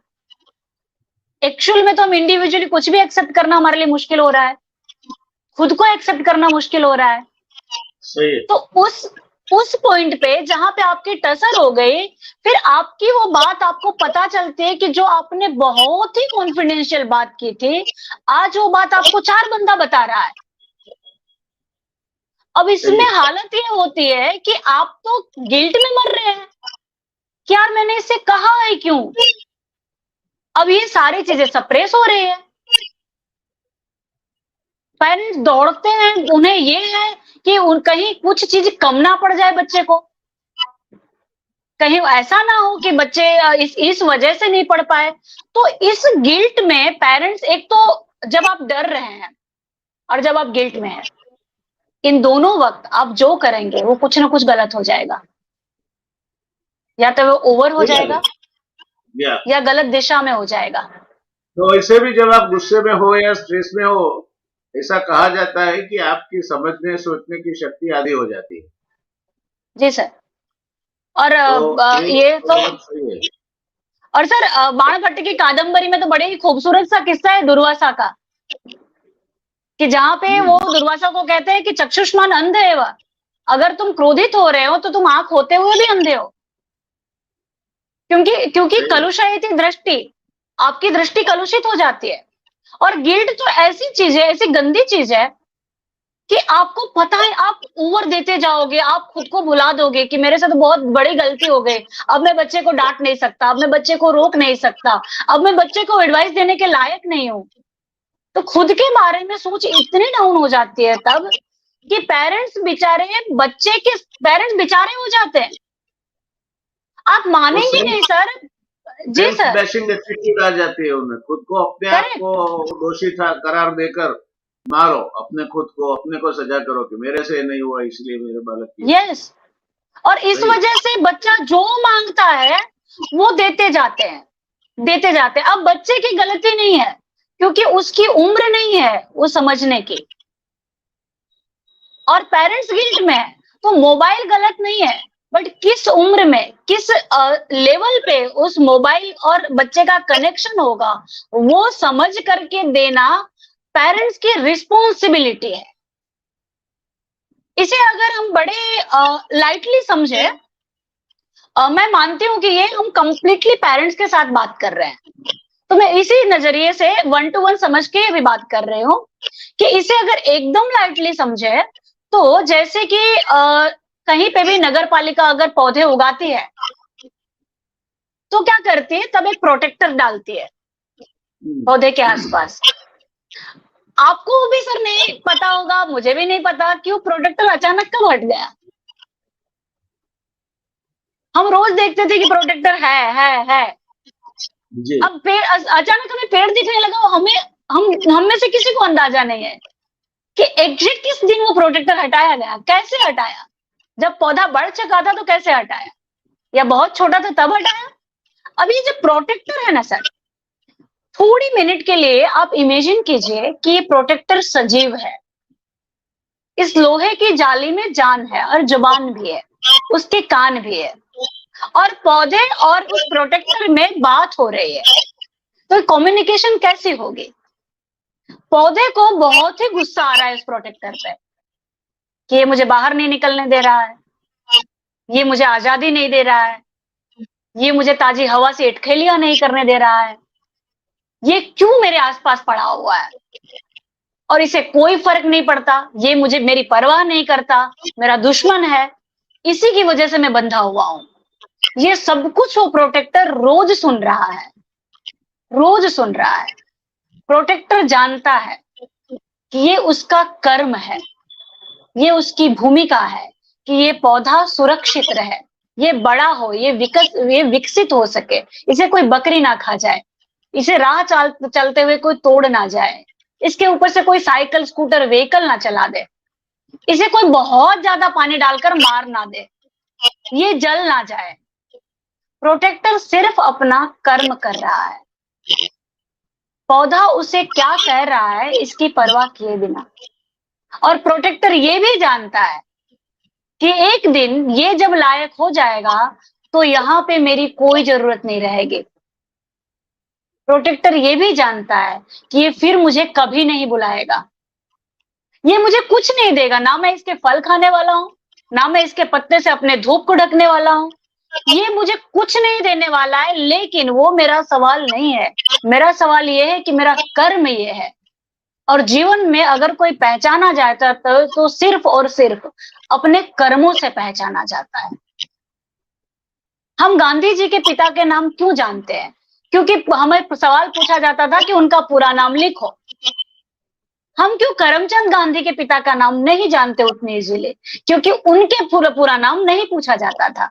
एक्चुअल में तो हम इंडिविजुअली कुछ भी एक्सेप्ट करना हमारे लिए मुश्किल हो रहा है, खुद को एक्सेप्ट करना मुश्किल हो रहा है। सही है। तो उस पॉइंट पे जहां पे आपकी टसर हो गई, फिर आपकी वो बात आपको पता चलती है कि जो आपने बहुत ही कॉन्फिडेंशियल बात की थी, आज वो बात आपको 4 बंदा बता रहा है। अब इसमें हालत ये होती है कि आप तो गिल्ट में मर रहे हैं कि यार मैंने इसे कहा है क्यों। अब ये सारी चीजें सप्रेस हो रही है, पेरेंट्स दौड़ते हैं, उन्हें ये है कि कहीं कुछ चीज कम ना पड़ जाए बच्चे को, कहीं ऐसा ना हो कि बच्चे इस वजह से नहीं पढ़ पाए। तो इस गिल्ट में पेरेंट्स, एक तो जब आप डर रहे हैं और जब आप गिल्ट में हैं, इन दोनों वक्त आप जो करेंगे वो कुछ ना कुछ गलत हो जाएगा, या तो वो ओवर हो जाएगा या गलत दिशा में हो जाएगा। तो ऐसे भी जब आप गुस्से में हो या स्ट्रेस में हो, ऐसा कहा जाता है कि आपकी समझने सोचने की शक्ति आधी हो जाती है। जी सर, और तो ये तो सही है। और सर बाणभट्ट की कादंबरी में तो बड़े ही खूबसूरत सा किस्सा है दुर्वासा का, कि जहाँ पे वो दुर्वासा को कहते हैं कि चक्षुष्मान अंध है वह, अगर तुम क्रोधित हो रहे हो तो तुम आंख होते हुए भी अंधे हो, क्योंकि क्योंकि कलुषयति दृष्टि, आपकी दृष्टि कलुषित हो जाती है। और गिल्ट तो ऐसी चीज है, ऐसी गंदी चीज है कि आपको पता है आप ओवर देते जाओगे, आप खुद को भुला दोगे कि मेरे से तो बहुत बड़ी गलती हो गई, अब मैं बच्चे को डांट नहीं सकता, अब मैं बच्चे को रोक नहीं सकता, अब मैं बच्चे को एडवाइस देने के लायक नहीं हूं। तो खुद के बारे में सोच इतनी डाउन हो जाती है तब कि पेरेंट्स बेचारे हो जाते हैं। आप मानेंगे नहीं सर। जी सेल्फ सर, बैशिंग एटीट्यूड आ जाती है उनमें, खुद को अपने आप करेक्ट, को दोषी था करार देकर मारो, अपने खुद को अपने को सजा करो कि मेरे से नहीं हुआ इसलिए मेरे बालक की। यस। और इस वही वजह से बच्चा जो मांगता है वो देते जाते हैं, देते जाते हैं। अब बच्चे की गलती नहीं है, क्योंकि उसकी उम्र नहीं है वो समझने की, और पेरेंट्स गिल्ट में है। तो मोबाइल गलत नहीं है, बट किस उम्र में, किस लेवल पे उस मोबाइल और बच्चे का कनेक्शन होगा, वो समझ करके देना पेरेंट्स की रिस्पॉन्सिबिलिटी है। इसे अगर हम बड़े लाइटली समझे, मैं मानती हूँ कि ये हम कंप्लीटली पेरेंट्स के साथ बात कर रहे हैं, तो मैं इसी नजरिए से 1 to 1 समझ के भी बात कर रही हूँ कि इसे अगर एकदम लाइटली समझे तो जैसे कि कहीं पे भी नगर पालिका अगर पौधे उगाती है तो क्या करती है, तब एक प्रोटेक्टर डालती है पौधे के आसपास। आपको भी सर नहीं पता होगा, मुझे भी नहीं पता कि वो प्रोटेक्टर अचानक कब हट गया। हम रोज देखते थे कि प्रोटेक्टर है। जी। अब पेड़ अचानक हमें पेड़ दिखने लगा, हम में से किसी को अंदाजा नहीं है कि एग्जैक्ट किस दिन वो प्रोटेक्टर हटाया गया, कैसे हटाया, जब पौधा बढ़ चुका था तो कैसे हटाया, या बहुत छोटा था तब हटाया। अब ये जो प्रोटेक्टर है ना सर, थोड़ी मिनट के लिए आप इमेजिन कीजिए कि ये प्रोटेक्टर सजीव है, इस लोहे की जाली में जान है और जुबान भी है, उसके कान भी है, और पौधे और उस प्रोटेक्टर में बात हो रही है, तो कम्युनिकेशन कैसी होगी। पौधे को बहुत ही गुस्सा आ रहा है इस प्रोटेक्टर पे कि ये मुझे बाहर नहीं निकलने दे रहा है, ये मुझे आजादी नहीं दे रहा है, ये मुझे ताजी हवा से इटखेलियां नहीं करने दे रहा है, ये क्यों मेरे आसपास पड़ा हुआ है और इसे कोई फर्क नहीं पड़ता, ये मुझे मेरी परवाह नहीं करता, मेरा दुश्मन है, इसी की वजह से मैं बंधा हुआ हूं। ये सब कुछ वो प्रोटेक्टर रोज सुन रहा है, रोज सुन रहा है। प्रोटेक्टर जानता है कि ये उसका कर्म है, ये उसकी भूमिका है कि ये पौधा सुरक्षित रहे, ये बड़ा हो, ये विकसित हो सके, इसे कोई बकरी ना खा जाए, इसे राह चलते हुए कोई तोड़ ना जाए, इसके ऊपर से कोई साइकिल स्कूटर व्हीकल ना चला दे, इसे कोई बहुत ज्यादा पानी डालकर मार ना दे, ये जल ना जाए। प्रोटेक्टर सिर्फ अपना कर्म कर रहा है, पौधा उसे क्या कह रहा है इसकी परवाह किए बिना। और प्रोटेक्टर ये भी जानता है कि एक दिन ये जब लायक हो जाएगा तो यहाँ पे मेरी कोई जरूरत नहीं रहेगी। प्रोटेक्टर ये भी जानता है कि ये फिर मुझे कभी नहीं बुलाएगा, ये मुझे कुछ नहीं देगा, ना मैं इसके फल खाने वाला हूँ, ना मैं इसके पत्ते से अपने धूप को ढकने वाला हूँ, ये मुझे कुछ नहीं देने वाला है। लेकिन वो मेरा सवाल नहीं है, मेरा सवाल ये है कि मेरा कर्म ये है, और जीवन में अगर कोई पहचाना जाता तो सिर्फ और सिर्फ अपने कर्मों से पहचाना जाता है। हम गांधी जी के पिता के नाम क्यों जानते हैं? क्योंकि हमें सवाल पूछा जाता था कि उनका पूरा नाम लिखो। हम क्यों करमचंद गांधी के पिता का नाम नहीं जानते उतने इजीली? क्योंकि उनके पूरा नाम नहीं पूछा जाता था।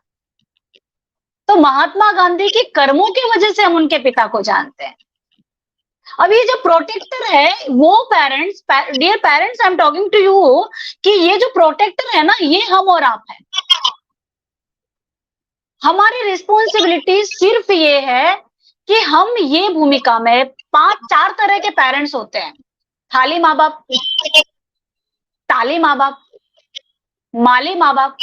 तो महात्मा गांधी के कर्मों की वजह से हम उनके पिता को जानते हैं। अब ये जो प्रोटेक्टर है वो parents, dear parents, I am talking to you कि ये जो प्रोटेक्टर है ना, ये हम और आप है। हमारी रिस्पॉन्सिबिलिटी सिर्फ ये है कि हम ये भूमिका में 4 तरह के पेरेंट्स होते हैं। थाली माँ बाप, ताली माँ बाप, माली माँ बाप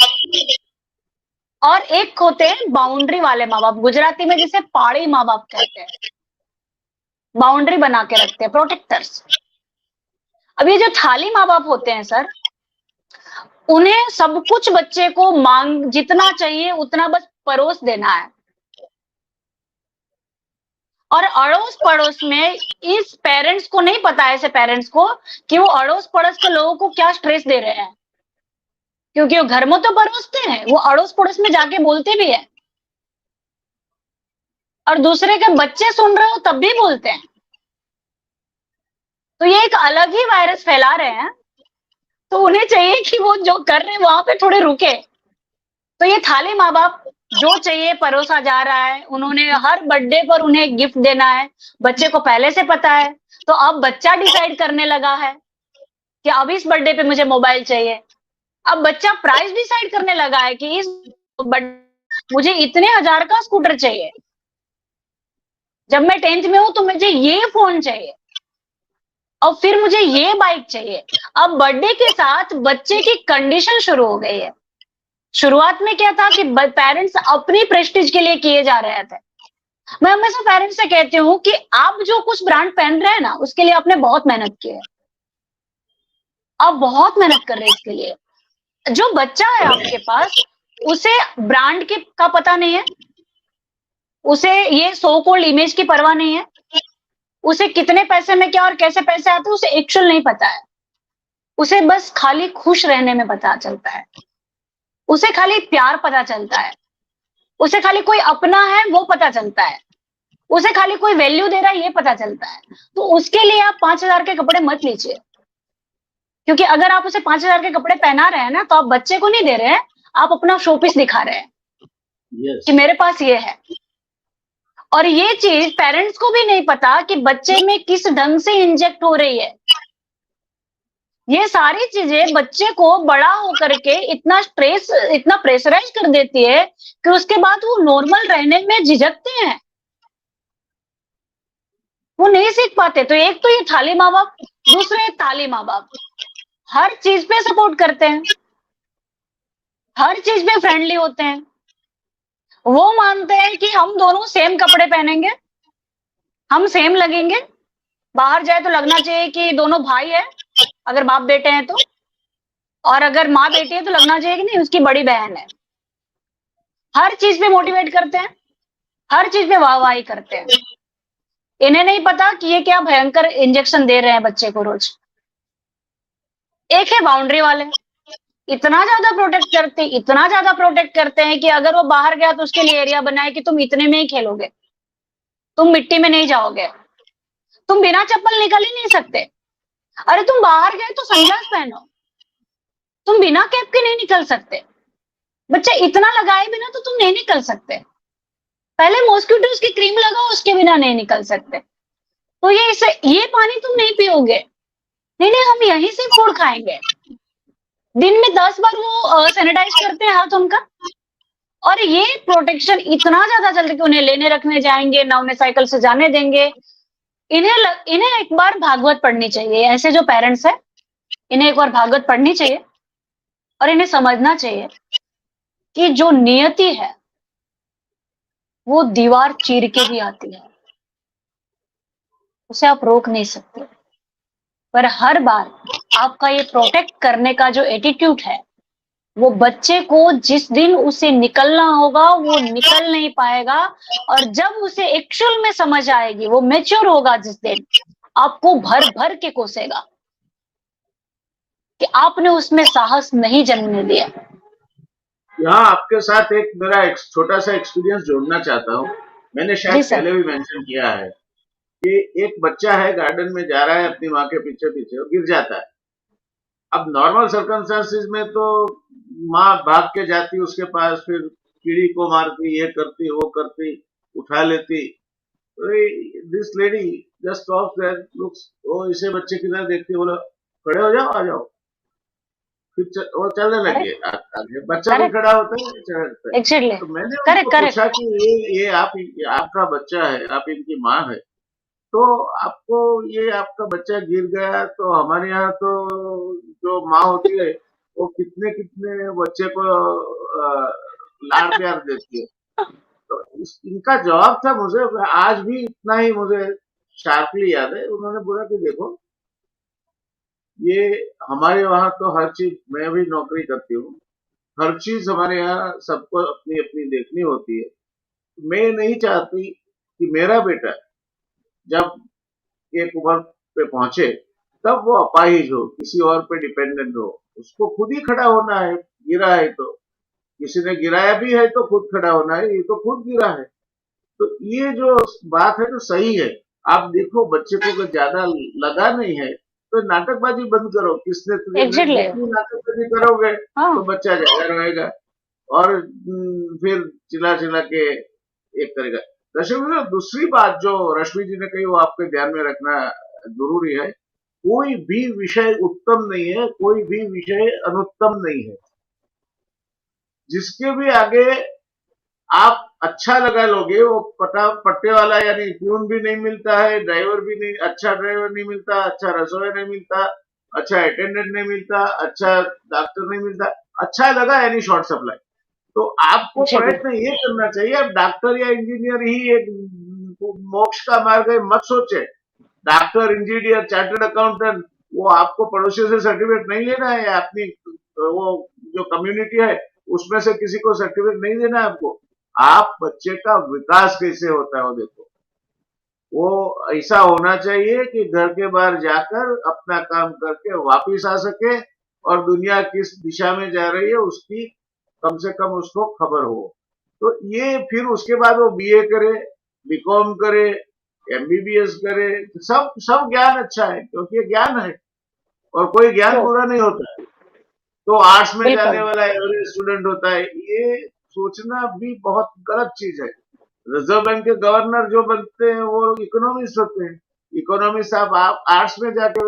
और एक होते हैं बाउंड्री वाले माँ बाप, गुजराती में जिसे पाड़ी माँ बाप कहते हैं, बाउंड्री बना के रखते हैं, प्रोटेक्टर्स। अब ये जो थाली माँ बाप होते हैं सर, उन्हें सब कुछ बच्चे को मांग जितना चाहिए उतना बस परोस देना है, और अड़ोस पड़ोस में इस पेरेंट्स को नहीं पता, ऐसे पेरेंट्स को, कि वो अड़ोस पड़ोस के लोगों को क्या स्ट्रेस दे रहे हैं, क्योंकि वो घर में तो परोसते हैं, वो अड़ोस पड़ोस में जाके बोलते भी है, और दूसरे के बच्चे सुन रहे हो तब भी बोलते हैं। तो ये एक अलग ही वायरस फैला रहे हैं, तो उन्हें चाहिए कि वो जो कर रहे हैं वहां पे थोड़े रुके। तो ये थाली माँ बाप, जो चाहिए परोसा जा रहा है, उन्होंने हर बर्थडे पर उन्हें गिफ्ट देना है, बच्चे को पहले से पता है, तो अब बच्चा डिसाइड करने लगा है कि अब इस बर्थडे पे मुझे मोबाइल चाहिए। अब बच्चा प्राइस डिसाइड करने लगा है कि इस मुझे इतने हजार का स्कूटर चाहिए, जब मैं 10th में हूं तो मुझे ये फोन चाहिए, और फिर मुझे ये बाइक चाहिए। अब बर्थडे के साथ बच्चे की कंडीशन शुरू हो गई है। शुरुआत में क्या था कि पेरेंट्स अपनी प्रेस्टीज के लिए किए जा रहे थे। मैं हमेशा पेरेंट्स से कहती हूँ कि आप जो कुछ ब्रांड पहन रहे हैं ना, उसके लिए आपने बहुत मेहनत की है, आप बहुत मेहनत कर रहे हैं इसके लिए। जो बच्चा है आपके पास, उसे ब्रांड की का पता नहीं है, उसे ये सो कॉल्ड इमेज की परवाह नहीं है, उसे कितने पैसे में क्या और कैसे पैसे आते हैं उसे एक्चुअल नहीं पता है। उसे बस खाली खुश रहने में पता चलता है, उसे खाली प्यार पता चलता है, उसे खाली कोई अपना है वो पता चलता है, उसे खाली कोई वैल्यू दे रहा है ये पता चलता है। तो उसके लिए आप 5,000 के कपड़े मत लीजिए, क्योंकि अगर आप उसे 5,000 के कपड़े पहना रहे हैं ना, तो आप बच्चे को नहीं दे रहे हैं, आप अपना शोपीस दिखा रहे हैं कि मेरे पास ये है। और ये चीज पेरेंट्स को भी नहीं पता कि बच्चे में किस ढंग से इंजेक्ट हो रही है। ये सारी चीजें बच्चे को बड़ा होकर के इतना स्ट्रेस, इतना प्रेशराइज कर देती है कि उसके बाद वो नॉर्मल रहने में झिझकते हैं, वो नहीं सीख पाते। तो एक तो ये थाली माँ बाप, दूसरे ताली माँ बाप हर चीज पे सपोर्ट करते हैं, हर चीज पे फ्रेंडली होते हैं। वो मानते हैं कि हम दोनों सेम कपड़े पहनेंगे, हम सेम लगेंगे, बाहर जाए तो लगना चाहिए कि दोनों भाई है, अगर बाप बेटे हैं तो, और अगर माँ बेटी है तो लगना चाहिए कि नहीं उसकी बड़ी बहन है। हर चीज पे मोटिवेट करते हैं, हर चीज पे वाहवाही करते हैं। इन्हें नहीं पता कि ये क्या भयंकर इंजेक्शन दे रहे हैं बच्चे को रोज। एक है बाउंड्री वाले, इतना ज्यादा प्रोटेक्ट करते, इतना ज्यादा प्रोटेक्ट करते हैं कि अगर वो बाहर गया तो उसके लिए एरिया बनाए कि तुम इतने में ही खेलोगे, तुम मिट्टी में नहीं जाओगे, तुम बिना चप्पल निकल ही नहीं सकते। अरे तुम बाहर गए तो सनग्लास पहनो, तुम बिना कैप के नहीं निकल सकते। बच्चा इतना लगाए बिना तो तुम नहीं निकल सकते, पहले मॉस्किटोज की क्रीम लगाओ उसके बिना नहीं निकल सकते। तो ये पानी तुम नहीं पियोगे, नहीं नहीं हम यहीं से फूड खाएंगे। दिन में 10 बार वो सैनिटाइज करते हैं हाथ उनका। और ये प्रोटेक्शन इतना ज्यादा चलता है कि उन्हें लेने रखने जाएंगे ना, उन्हें साइकिल से जाने देंगे। इन्हें एक बार भागवत पढ़नी चाहिए, ऐसे जो पेरेंट्स है इन्हें एक बार भागवत पढ़नी चाहिए, और इन्हें समझना चाहिए कि जो नियति है वो दीवार चीर के भी आती है, उसे आप रोक नहीं सकते। पर हर बार आपका ये प्रोटेक्ट करने का जो एटीट्यूड है, वो बच्चे को जिस दिन उसे निकलना होगा वो निकल नहीं पाएगा। और जब उसे एक्चुअल में समझ आएगी, वो मैच्योर होगा जिस दिन, आपको भर भर के कोसेगा कि आपने उसमें साहस नहीं जन्मने दिया। यहाँ आपके साथ एक मेरा एक छोटा सा एक्सपीरियंस जोड़ना चाहता हूँ। मैंने जी शायद सर। पहले भी मेंशन किया है कि एक बच्चा है, गार्डन में जा रहा है अपनी माँ के पीछे पीछे, वो गिर जाता है। अब नॉर्मल सर्कमस्टेंसेस में तो माँ भाग के जाती उसके पास, फिर कीड़ी को मारती, ये करती वो करती, उठा लेती। This lady just stops there, looks, वो इसे बच्चे की तरह देखती, बोला खड़े हो जाओ, आ जाओ। फिर वो चलने लगी आगे, बच्चा भी खड़ा होता है, चढ़ता है। एग्जैक्टली, तो मैंने करेक्ट उनको करेक्ट। पूछा कि ये आपका बच्चा है, आप इनकी माँ है, तो आपको ये आपका बच्चा गिर गया, तो हमारे यहाँ तो जो माँ होती है वो कितने कितने बच्चे को लाड़ प्यार देती है। तो इनका जवाब था मुझे, आज भी इतना ही मुझे शार्पली याद है। उन्होंने बोला कि देखो, ये हमारे वहां तो हर चीज, मैं भी नौकरी करती हूँ, हर चीज हमारे यहाँ सबको अपनी अपनी देखनी होती है। मैं नहीं चाहती कि मेरा बेटा जब एक उम्र पे पहुंचे तब वो अपाहिज हो, किसी और पे डिपेंडेंट हो। उसको खुद ही खड़ा होना है, गिरा है तो। किसी ने गिराया भी है तो खुद खड़ा होना है, ये तो खुद गिरा है। तो ये जो बात है तो सही है। आप देखो, बच्चे को अगर ज्यादा लगा नहीं है तो नाटकबाजी बंद करो। किसने तुझे, एग्जैक्टली। जितनी नाटकबाजी करोगे तो हाँ। बच्चा ज्यादा रहेगा और फिर चिल्ला चिल्ला के एक करेगा। दर्शक मित्रों, दूसरी बात जो रश्मि जी ने कही वो आपके ध्यान में रखना जरूरी है। कोई भी विषय उत्तम नहीं है, कोई भी विषय अनुत्तम नहीं है। जिसके भी आगे आप अच्छा लगा लोगे, वो पट्टे वाला यानी प्यून भी नहीं मिलता है, ड्राइवर भी नहीं, अच्छा ड्राइवर नहीं मिलता, अच्छा रसोईया नहीं मिलता, अच्छा अटेंडेंट नहीं मिलता, अच्छा डॉक्टर नहीं मिलता। अच्छा लगा यानी शॉर्ट सप्लाई। तो आपको जी। प्रयत्न ये करना चाहिए, अब डॉक्टर या इंजीनियर ही एक मोक्ष का मार्ग है मत सोचे। डॉक्टर, इंजीनियर, चार्टर्ड अकाउंटेंट, वो आपको पड़ोसियों से सर्टिफिकेट नहीं लेना है, अपनी वो जो कम्युनिटी है उसमें से किसी को सर्टिफिकेट नहीं देना है आपको। आप बच्चे का विकास कैसे होता है वो देखो। वो ऐसा होना चाहिए कि घर के बाहर जाकर अपना काम करके वापिस आ सके और दुनिया किस दिशा में जा रही है उसकी कम से कम उसको खबर हो। तो ये फिर उसके बाद वो बीए करे, बीकॉम करे, एमबीबीएस करे, सब सब ज्ञान अच्छा है क्योंकि ये ज्ञान है और कोई ज्ञान ट्रू। पूरा नहीं होता है। तो आर्ट्स में जाने बिल्कुल। वाला एवरेज स्टूडेंट होता है, ये सोचना भी बहुत गलत चीज है। रिजर्व बैंक के गवर्नर जो बनते हैं वो इकोनॉमिस्ट होते हैं। इकोनॉमिस्ट आप आर्ट्स में जाकर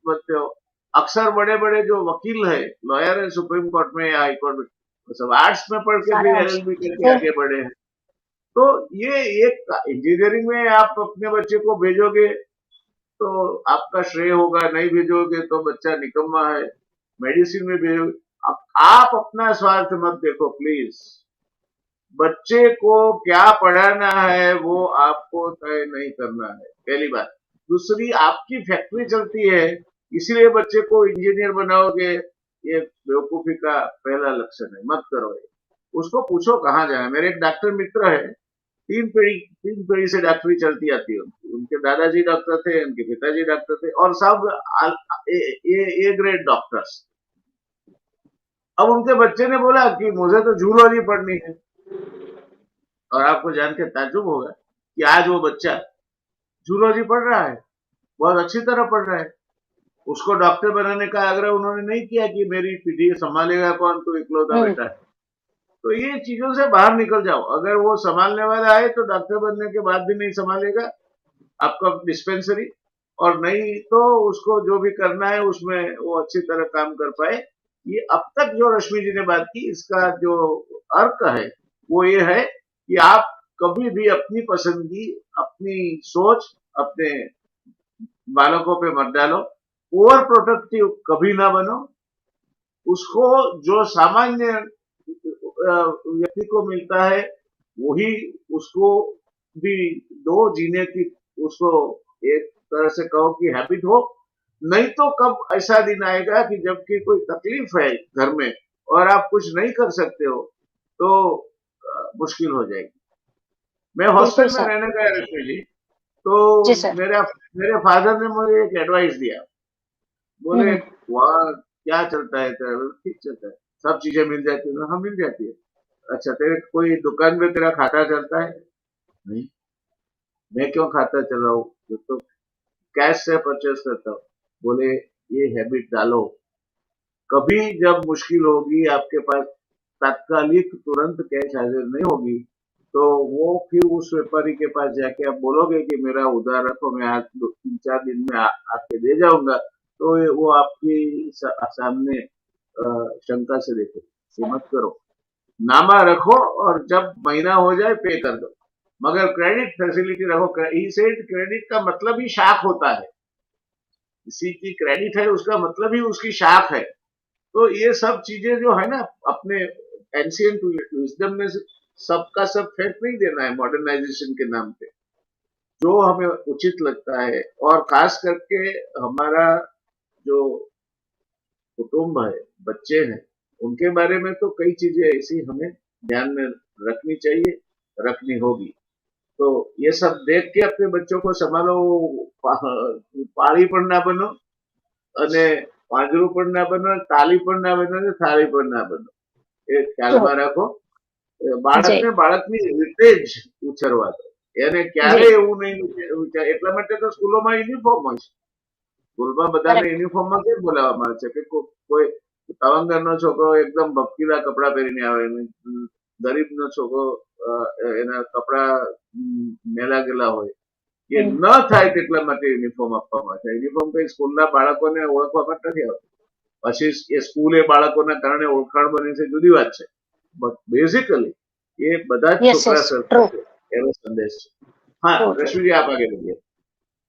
बनते हो। अक्सर बड़े बड़े जो वकील है, लॉयर है सुप्रीम कोर्ट में या हाई कोर्ट में, वो सब आर्ट्स में पढ़ के सारे भी आर्ट्स। एलएलबी करके ट्रू। आगे बढ़े हैं। तो ये एक इंजीनियरिंग में आप अपने बच्चे को भेजोगे तो आपका श्रेय होगा, नहीं भेजोगे तो बच्चा निकम्मा है। मेडिसिन में भेजोगे, आप अपना स्वार्थ मत देखो प्लीज। बच्चे को क्या पढ़ाना है वो आपको तय नहीं करना है, पहली बात। दूसरी, आपकी फैक्ट्री चलती है इसलिए बच्चे को इंजीनियर बनाओगे, ये बेवकूफी का पहला लक्षण है, मत करो ये। उसको पूछो कहाँ जाना है। मेरे एक डॉक्टर मित्र है, तीन पीढ़ी से डॉक्टरी चलती आती है उनकी। उनके दादाजी डॉक्टर थे, उनके पिताजी डॉक्टर थे और सब ए ग्रेड डॉक्टर्स। अब उनके बच्चे ने बोला कि मुझे तो जूलॉजी पढ़नी है। और आपको जान के ताज्जुब होगा कि आज वो बच्चा जूलॉजी पढ़ रहा है, बहुत अच्छी तरह पढ़ रहा है। उसको डॉक्टर बनाने का आग्रह उन्होंने नहीं किया कि मेरी पीढ़ी संभालेगा कौन, तो इकलौता हम्म। बेटा है। तो ये चीजों से बाहर निकल जाओ। अगर वो संभालने वाला है तो डॉक्टर बनने के बाद भी नहीं संभालेगा आपका डिस्पेंसरी, और नहीं तो उसको जो भी करना है उसमें वो अच्छी तरह काम कर पाए। ये अब तक जो रश्मि जी ने बात की इसका जो अर्थ है वो ये है कि आप कभी भी अपनी पसंदगी, अपनी सोच अपने बालकों पे मत डालो। ओवर प्रोटेक्टिव कभी ना बनो। उसको जो सामान्य व्यक्ति को मिलता है वही उसको भी दो, जीने की उसको एक तरह से कहो कि हैबिट हो। नहीं तो कब ऐसा दिन आएगा कि जबकि कोई तकलीफ है घर में और आप कुछ नहीं कर सकते हो तो मुश्किल हो जाएगी। मैं बिल्कुल हॉस्टल में सर। रहने गया रश्मि जी, तो जी सर। मेरे फादर ने मुझे एक एडवाइस दिया। बोले, हम्म। वहाँ क्या चलता है तेरा? बोले, ठीक चलता है, सब चीजें मिल जाती है। हाँ मिल जाती है। अच्छा, तेरे कोई दुकान में तेरा खाता चलता है? नहीं। मैं क्यों खाता चलाऊं, मैं तो कैश से परचेस करता हूँ। बोले, ये हैबिट डालो। कभी जब मुश्किल होगी, आपके पास तात्कालिक तुरंत कैश हाजिर नहीं होगी, तो वो फिर उस व्यापारी के पास जाके आप बोलोगे कि मेरा उधार रखो, मैं आज 3-4 दिन में आके दे जाऊंगा, तो वो आपकी सामने शंका से देखे। ये मत करो, नामा रखो और जब महीना हो जाए पे कर दो। मगर क्रेडिट फैसिलिटी रखो। ई सेड क्रेडिट का मतलब ही शाख होता है। किसी की क्रेडिट है उसका मतलब ही उसकी शाख है। तो ये सब चीजें जो है ना, अपने एंशियंट विजडम में सबका सब फेंक नहीं देना है मॉडर्नाइजेशन के नाम पे, जो हमें उचित लगता है। और खास करके हमारा जो कुटुंब है, बच्चे हैं, उनके बारे में तो कई चीजें ऐसी हमें ध्यान में रखनी चाहिए, रखनी होगी। तो ये सब देख के अपने बच्चों को संभालो, पाड़ी पर ना बनो અને પાંજરું પણ ના બનો, તાલી પણ ના બનો ને થાળી પણ ના બનો, એ ખ્યાલમાં રાખો। બાળકને બાળકની રીતે જ ઉછેરવા દો, એને ક્યારે એવું નહીં એટલા માટે તો સ્કૂલોમાં યુનિફોર્મ હોય છે। સ્કૂલમાં બધાને યુનિફોર્મમાં કેમ બોલાવવામાં આવે છે કે કોઈ તવંગરનો છોકરો એકદમ ભપકીલા કપડા પહેરીને આવે, ગરીબનો છોકરો એના કપડા મેલા ગયેલા હોય, એ ન થાય તેટલા માટે યુનિફોર્મ આપવામાં આવે છે। યુનિફોર્મ કઈ સ્કૂલના બાળકોને ઓળખવા માટે નથી આવતું, પછી એ સ્કૂલ એ બાળકોના કારણે ઓળખાણ બની છે જુદી વાત છે, બટ બેઝિકલી એ બધા જ છોકરા સરખા છે એનો સંદેશ છે। हाँ रश्मि आप आगे बढ़िए।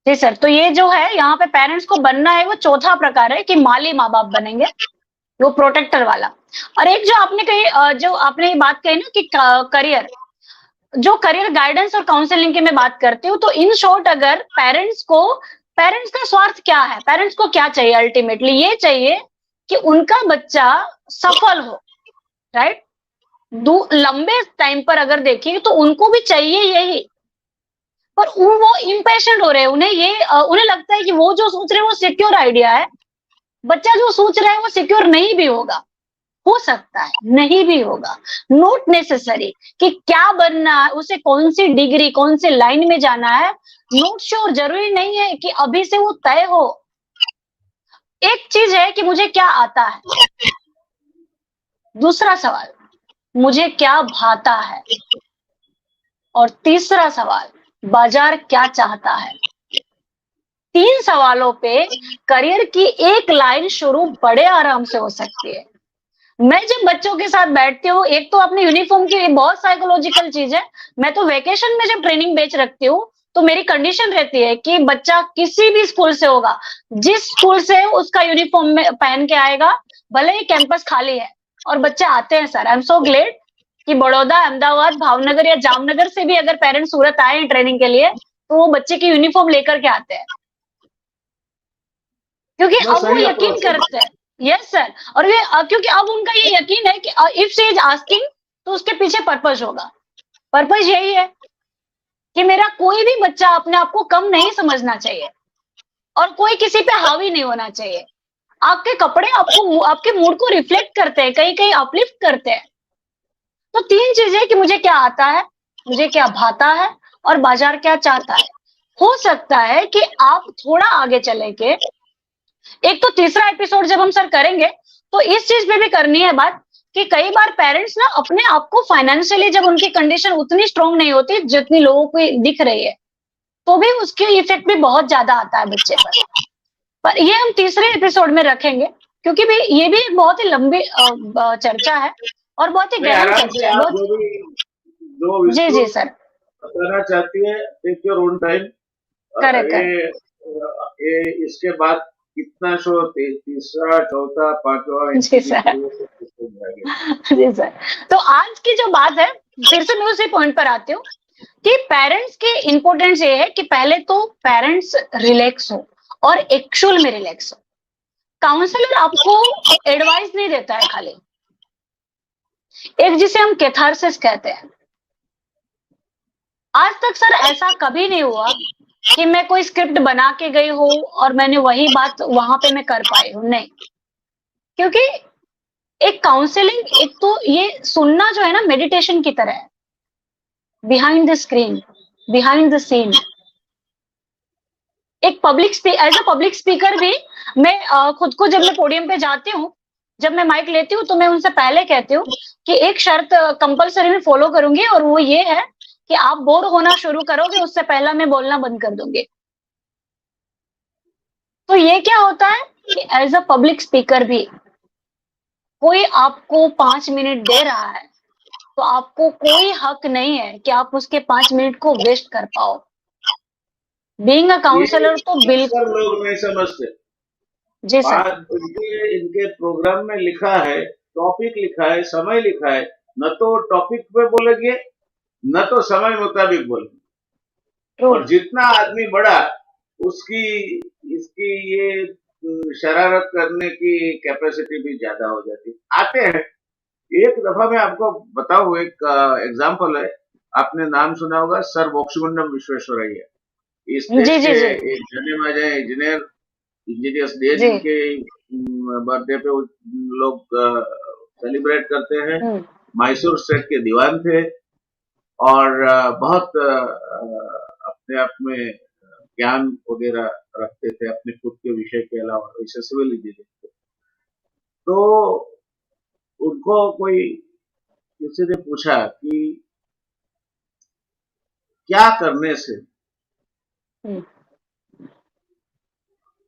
जी सर, तो ये जो है यहाँ पे पेरेंट्स को बनना है वो चौथा प्रकार है कि माली माँ बाप बनेंगे, वो प्रोटेक्टर वाला। और एक जो आपने कही, जो आपने ये बात कही ना कि करियर, जो करियर गाइडेंस और काउंसलिंग की मैं बात करती हूँ, तो इन शॉर्ट अगर पेरेंट्स का स्वार्थ क्या है, पेरेंट्स को क्या चाहिए अल्टीमेटली, ये चाहिए कि उनका बच्चा सफल हो, राइट। लंबे टाइम पर अगर देखें तो उनको भी चाहिए यही, पर वो इम्पेशेंट हो रहे हैं, उन्हें लगता है कि वो जो सोच रहे हैं वो सिक्योर आइडिया है, बच्चा जो सोच रहा है वो सिक्योर नहीं भी होगा, हो सकता है नहीं भी होगा, नॉट नेसेसरी कि क्या बनना है, उसे कौन सी डिग्री कौन सी लाइन में जाना है, नॉट श्योर, जरूरी नहीं है कि अभी से वो तय हो। एक चीज है कि मुझे क्या आता है, दूसरा सवाल मुझे क्या भाता है, और तीसरा सवाल बाजार क्या चाहता है। 3 सवालों पे करियर की एक लाइन शुरू बड़े आराम से हो सकती है। मैं जब बच्चों के साथ बैठती हूँ, एक तो अपने यूनिफॉर्म की बहुत साइकोलॉजिकल चीज है, मैं तो वेकेशन में जब ट्रेनिंग बैच रखती हूँ तो मेरी कंडीशन रहती है कि बच्चा किसी भी स्कूल से होगा, जिस स्कूल से उसका यूनिफॉर्म में पहन के आएगा, भले ही कैंपस खाली है, और बच्चे आते हैं sir. I am so glad कि बड़ौदा, अहमदाबाद, भावनगर या जामनगर से भी अगर पेरेंट्स सूरत आए हैं ट्रेनिंग के लिए तो वो बच्चे की यूनिफॉर्म लेकर के आते हैं, क्योंकि अब वो यकीन करते हैं। यस सर, और ये क्योंकि अब उनका ये यकीन है कि इफ शी इज आस्किंग तो उसके पीछे पर्पस होगा। पर्पस यही है कि मेरा कोई भी बच्चा अपने आप को कम नहीं समझना चाहिए और कोई किसी पे हावी नहीं होना चाहिए। आपके कपड़े आपको आपके मूड को रिफ्लेक्ट करते हैं, कहीं कहीं अपलिफ्ट करते हैं। तो 3 चीजें कि मुझे क्या आता है, मुझे क्या भाता है, और बाजार क्या चाहता है। हो सकता है कि आप थोड़ा आगे चले के एक तो तीसरा एपिसोड जब हम सर करेंगे तो इस चीज पे भी करनी है बात कि कई बार पेरेंट्स ना अपने आप को फाइनेंशियली, जब उनकी कंडीशन उतनी स्ट्रांग नहीं होती जितनी लोगों को दिख रही है, तो भी उसके इफेक्ट भी बहुत ज्यादा आता है बच्चे पर ये हम तीसरे एपिसोड में रखेंगे, क्योंकि भी ये भी एक बहुत ही लंबी चर्चा है और बहुत ही गहरी चर्चा है। जी जी सर, बताना चाहती है, take your own time. Correct, ये इसके बाद कितना शो, तीसरा, चौथा, पांचवा, जी सर। जी सर, तो आज की जो बात है, फिर से मैं उसी पॉइंट पर आती हूँ कि पेरेंट्स के इम्पोर्टेंस ये है कि पहले तो पेरेंट्स रिलैक्स हो और एक्चुअल में रिलैक्स हो। काउंसलर आपको एडवाइस नहीं देता है खाली, एक जिसे हम कैथारसिस कहते हैं। आज तक सर ऐसा कभी नहीं हुआ कि मैं कोई स्क्रिप्ट बना के गई हूँ और मैंने वही बात वहां पे मैं कर पाई हूँ, नहीं। क्योंकि एक काउंसलिंग, एक तो ये सुनना जो है ना मेडिटेशन की तरह है, behind the screen, behind the scene. एक एज अ पब्लिक स्पीकर भी मैं खुद को, जब मैं पोडियम पे जाती हूँ, जब मैं माइक लेती हूँ, तो मैं उनसे पहले कहती हूँ कि एक शर्त कंपलसरी में फॉलो करूंगी, और वो ये है कि आप बोर होना शुरू करोगे उससे पहला मैं बोलना बंद कर दूंगी। तो ये क्या होता है कि एज अ पब्लिक स्पीकर भी कोई आपको 5 मिनट दे रहा है तो आपको कोई हक नहीं है कि आप उसके 5 मिनट को वेस्ट कर पाओ। बीइंग अ काउंसलर तो बिल्कुल लोग नहीं समझते। जी सर, इनके प्रोग्राम में लिखा है टॉपिक लिखा है, समय लिखा है, न तो टॉपिक पे बोलेंगे न तो समय मुताबिक बोलेंगे। ट्रू। और जितना आदमी बढ़ा उसकी इसकी ये शरारत करने की कैपेसिटी भी ज्यादा हो जाती आते हैं। एक दफा मैं आपको बताऊं, एक एग्जाम्पल है। आपने नाम सुना होगा सर मोक्षगुंडम विश्वेश्वरैया। इस जी देश जी के जी एक जाने माने इंजीनियर, इंजीनियर्स डे जी। जिनके बर्थडे पे लोग सेलिब्रेट करते हैं। हम्म। मैसूर स्टेट के दीवान थे और बहुत अपने आप में ज्ञान वगैरह रखते थे अपने खुद के विषय के अलावा, वैसे सिविल इंजीनियर थे। तो उनको कोई किसी ने पूछा कि क्या करने से हम्म।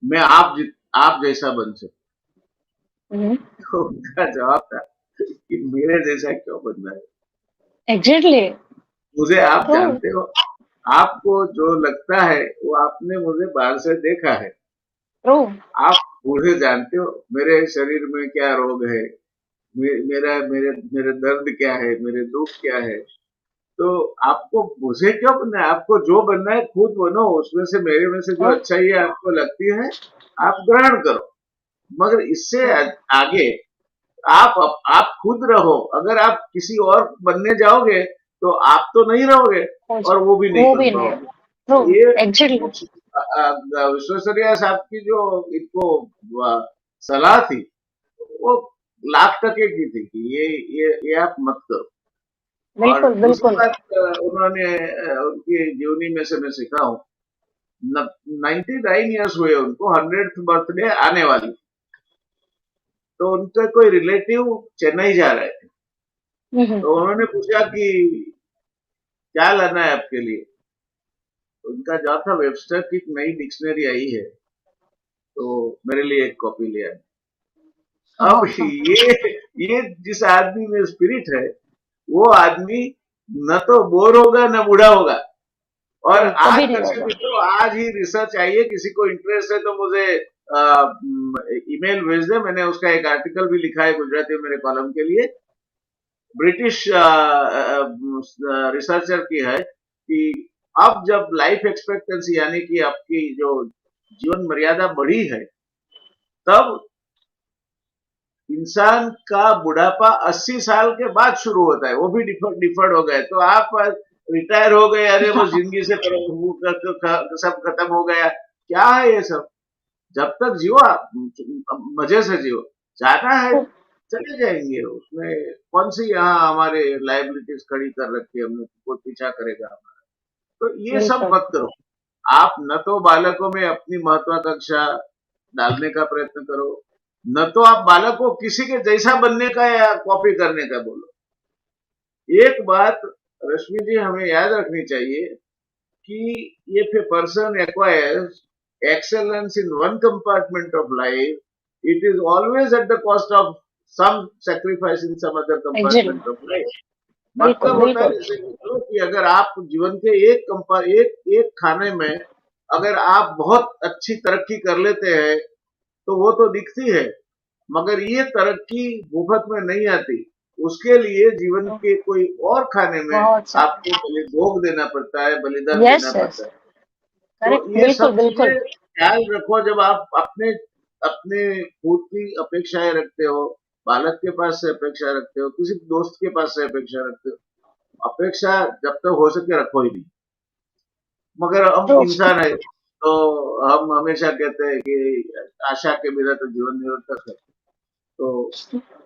मैं आप जैसा बन सकूं। हम्म। तो उनका जवाब था कि मेरे जैसा क्यों बनना है, एग्जैक्टली। मुझे आप ट्रू। जानते हो, आपको जो लगता है वो आपने मुझे बाहर से देखा है। ट्रू। आप मुझे जानते हो मेरे शरीर में क्या रोग है, मेरा मेरे मेरे दर्द क्या है, मेरे दुख क्या है। तो आपको मुझे क्यों बनना है, आपको जो बनना है खुद बनो, उसमें से मेरे में से जो ट्रू। अच्छाई है आपको लगती है आप ग्रहण करो। मगर इससे ट्रू। आगे आप खुद रहो। अगर आप किसी और बनने जाओगे तो आप तो नहीं रहोगे और वो भी नहीं वो कर भी नहीं है। पाओगे। ट्रू। ये एग्जैक्टली। विश्वेश्वरैया साहब की जो इनको सलाह थी वो लाख टके की थी कि ये आप मत करो। और बिल्कुल दूसरी बिल्कुल। बात उन्होंने उनकी जीवनी में से मैं सीखा हूँ। 99 ईयर्स हुए उनको, 100th बर्थडे आने वाली। तो उनके कोई रिलेटिव चेन्नई जा रहे थे। हम्म। तो उन्होंने पूछा कि क्या लाना है आपके लिए। उनका जवाब था वेबस्टर की एक नई डिक्शनरी आई है तो मेरे लिए एक कॉपी ले आए। अब हाँ हाँ। ये जिस आदमी में स्पिरिट है वो आदमी न तो बोर होगा न बूढ़ा होगा। और नहीं, आज कभी नहीं दर्शक होगा। मित्रों, आज ही रिसर्च आई है, किसी को इंटरेस्ट है तो मुझे ईमेल भेज दे। मैंने उसका एक आर्टिकल भी लिखा है गुजराती में मेरे कॉलम के लिए। ब्रिटिश रिसर्चर की है कि अब जब लाइफ एक्सपेक्टेंसी यानी कि आपकी जो जीवन मर्यादा बढ़ी है, तब इंसान का बुढ़ापा 80 साल के बाद शुरू होता है। वो भी डिफर्ड हो गए। तो आप रिटायर हो गए, अरे बस हाँ। जिंदगी से सब खत्म हो गया, क्या है ये सब। जब तक जियो आप मजे से जियो। जाना है चले जाएंगे, उसमें कौन सी यहाँ हमारे लाइबिलिटीज खड़ी कर रखी है हमने, कोई पीछा करेगा हमारा। तो ये सब बिल्कुल। मत करो। आप न तो बालकों में अपनी महत्वाकांक्षा डालने का प्रयत्न करो, न तो आप बालक को किसी के जैसा बनने का या कॉपी करने का बोलो। एक बात रश्मि जी हमें याद रखनी चाहिए कि if a person acquires excellence in one compartment of life, it is always at the cost of some sacrifice in some other exactly. compartment of life। बिल्कुल मतलब होता है बिल्कुल। जैसे मित्रों कि अगर आप जीवन के एक खाने में अगर आप बहुत अच्छी तरक्की कर लेते हैं तो वो तो दिखती है, मगर ये तरक्की मुफ्त में नहीं आती। उसके लिए जीवन के कोई और खाने में बहुत सही। आपको भोग देना पड़ता है, बलिदान यस देना यस। पड़ता है। तो करेक्ट। ये बिल्कुल सब बिल्कुल। चीजें ख्याल रखो जब आप अपने अपने खुद की अपेक्षाएं रखते हो, बालक के पास से अपेक्षा रखते हो, किसी दोस्त के पास से अपेक्षा रखते हो। अपेक्षा जब तक हो सके रखो ही नहीं। मगर हम ट्रू। इंसान है तो हम हमेशा कहते हैं कि आशा के बिना तो जीवन निरर्थक है। तो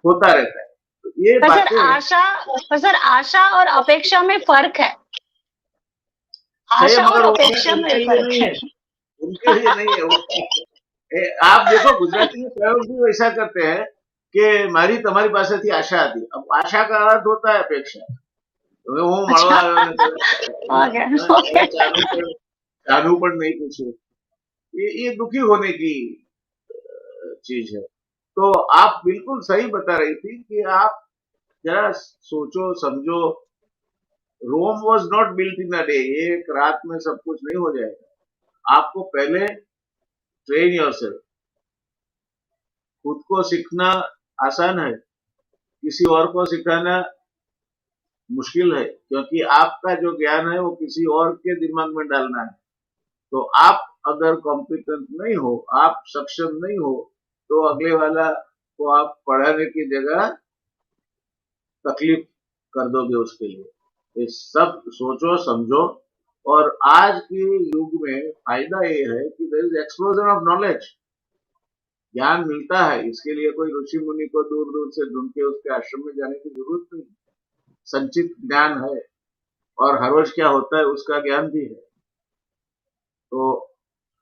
होता रहता है। तो ये पर सर बातें आशा, पर सर आशा और अपेक्षा में फर्क है। सही है, आशा और मगर वो अपेक्षा में उनके लिए फर्क नहीं है। है। उनके लिए नहीं है वो। आप देखो गुजराती में प्रयोग भी वैसा करते हैं कि मारी तुम्हारी पासेથી आशा હતી। अब आशा का अर्थ होता है अपेक्षा। હવે હું મળવા अच्छा। આવ્યો ને ओके ओके। હવે ચાનું પણ नहीं पूछे। ये दुखी होने की चीज है। तो आप बिल्कुल सही बता रही थी कि आप जरा सोचो समझो। Rome was not built in a day. एक रात में सब कुछ नहीं हो जाएगा। आपको पहले ट्रेन योरसेल्फ। खुद को सीखना आसान है किसी और को सिखाना मुश्किल है, क्योंकि आपका जो ज्ञान है वो किसी और के दिमाग में डालना है। तो आप अगर कॉम्पिटेंट नहीं हो, आप सक्षम नहीं हो, तो अगले वाला को आप पढ़ाने की जगह तकलीफ कर दोगे उसके लिए। ये सब सोचो समझो। और आज के युग में फायदा ये है कि there is explosion of knowledge, ज्ञान मिलता है। इसके लिए कोई ऋषि मुनि को दूर दूर से ढूंढ के उसके आश्रम में जाने की जरूरत नहीं, संचित ज्ञान है। और हर रोज क्या होता है उसका ज्ञान भी है। तो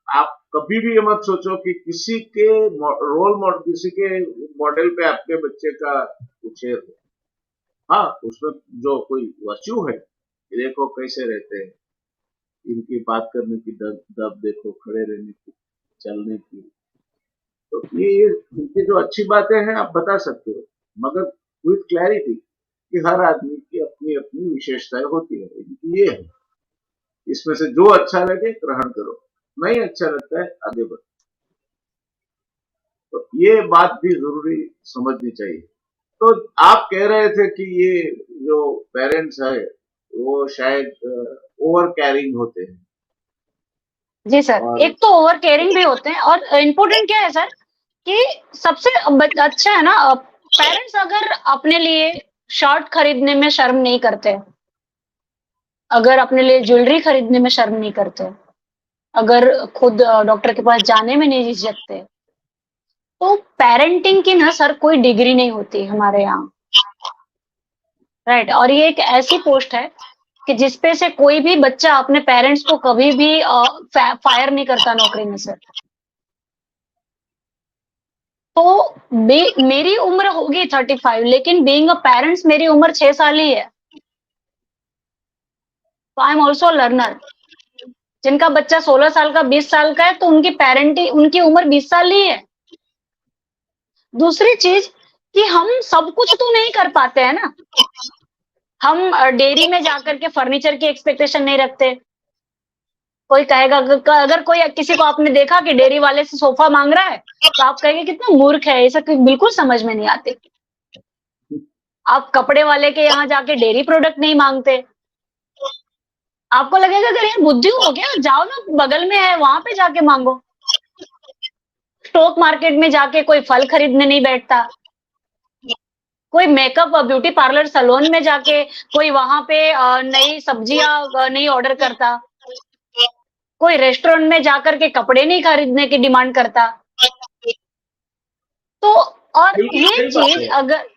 आप कभी भी ये मत सोचो कि किसी के रोल मॉडल, किसी के मॉडल पे आपके बच्चे का उछेर हो। हाँ, उसमें जो कोई वस्तु है, देखो कैसे रहते हैं, इनकी बात करने की दब दब देखो, खड़े रहने की, चलने की। तो ये इनकी जो अच्छी बातें हैं आप बता सकते हो, मगर विथ क्लैरिटी कि हर आदमी की अपनी अपनी विशेषताएं होती है। इनकी ये है, इसमें से जो अच्छा लगे ग्रहण करो, नहीं अच्छा लगता है आगे बढ़ो। तो ये बात भी जरूरी समझनी चाहिए। तो आप कह रहे थे कि ये जो पेरेंट्स है वो शायद ओवर कैरिंग होते हैं। जी सर, और एक तो ओवर केयरिंग भी होते हैं, और इम्पोर्टेंट क्या है सर कि सबसे अच्छा है ना, पेरेंट्स अगर अपने लिए शर्ट खरीदने में शर्म नहीं करते, अगर अपने लिए ज्वेलरी खरीदने में शर्म नहीं करते, अगर खुद डॉक्टर के पास जाने में नहीं झिझकते, तो पेरेंटिंग की ना सर कोई डिग्री नहीं होती हमारे यहाँ, राइट। और ये एक ऐसी पोस्ट है कि जिसपे से कोई भी बच्चा अपने पेरेंट्स को कभी भी फायर नहीं करता नौकरी में सर। तो मेरी उम्र होगी 35, लेकिन बीइंग अ पेरेंट्स मेरी उम्र 6 साल ही है। तो आई एम ऑल्सो लर्नर। जिनका बच्चा 16 साल का, 20 साल का है, तो उनकी उम्र 20 साल ही है। दूसरी चीज कि हम सब कुछ तो नहीं कर पाते हैं ना। हम डेयरी में जाकर के फर्नीचर की एक्सपेक्टेशन नहीं रखते। कोई कहेगा, अगर कोई किसी को आपने देखा कि डेयरी वाले से सोफा मांग रहा है, तो आप कहेंगे कितना मूर्ख है, ऐसा बिल्कुल समझ में नहीं आती। आप कपड़े वाले के यहाँ जाके डेयरी प्रोडक्ट नहीं मांगते। आपको लगेगा अगर यार बुद्धि हो गया, जाओ ना, बगल में है वहां पे जाके मांगो। स्टॉक मार्केट में जाके कोई फल खरीदने नहीं बैठता। कोई मेकअप ब्यूटी पार्लर सैलून में जाके कोई वहां पे नई सब्जियां नहीं ऑर्डर करता। कोई रेस्टोरेंट में जाकर के कपड़े नहीं खरीदने की डिमांड करता। तो और बिल्कुल ये सही बात चीज है। अगर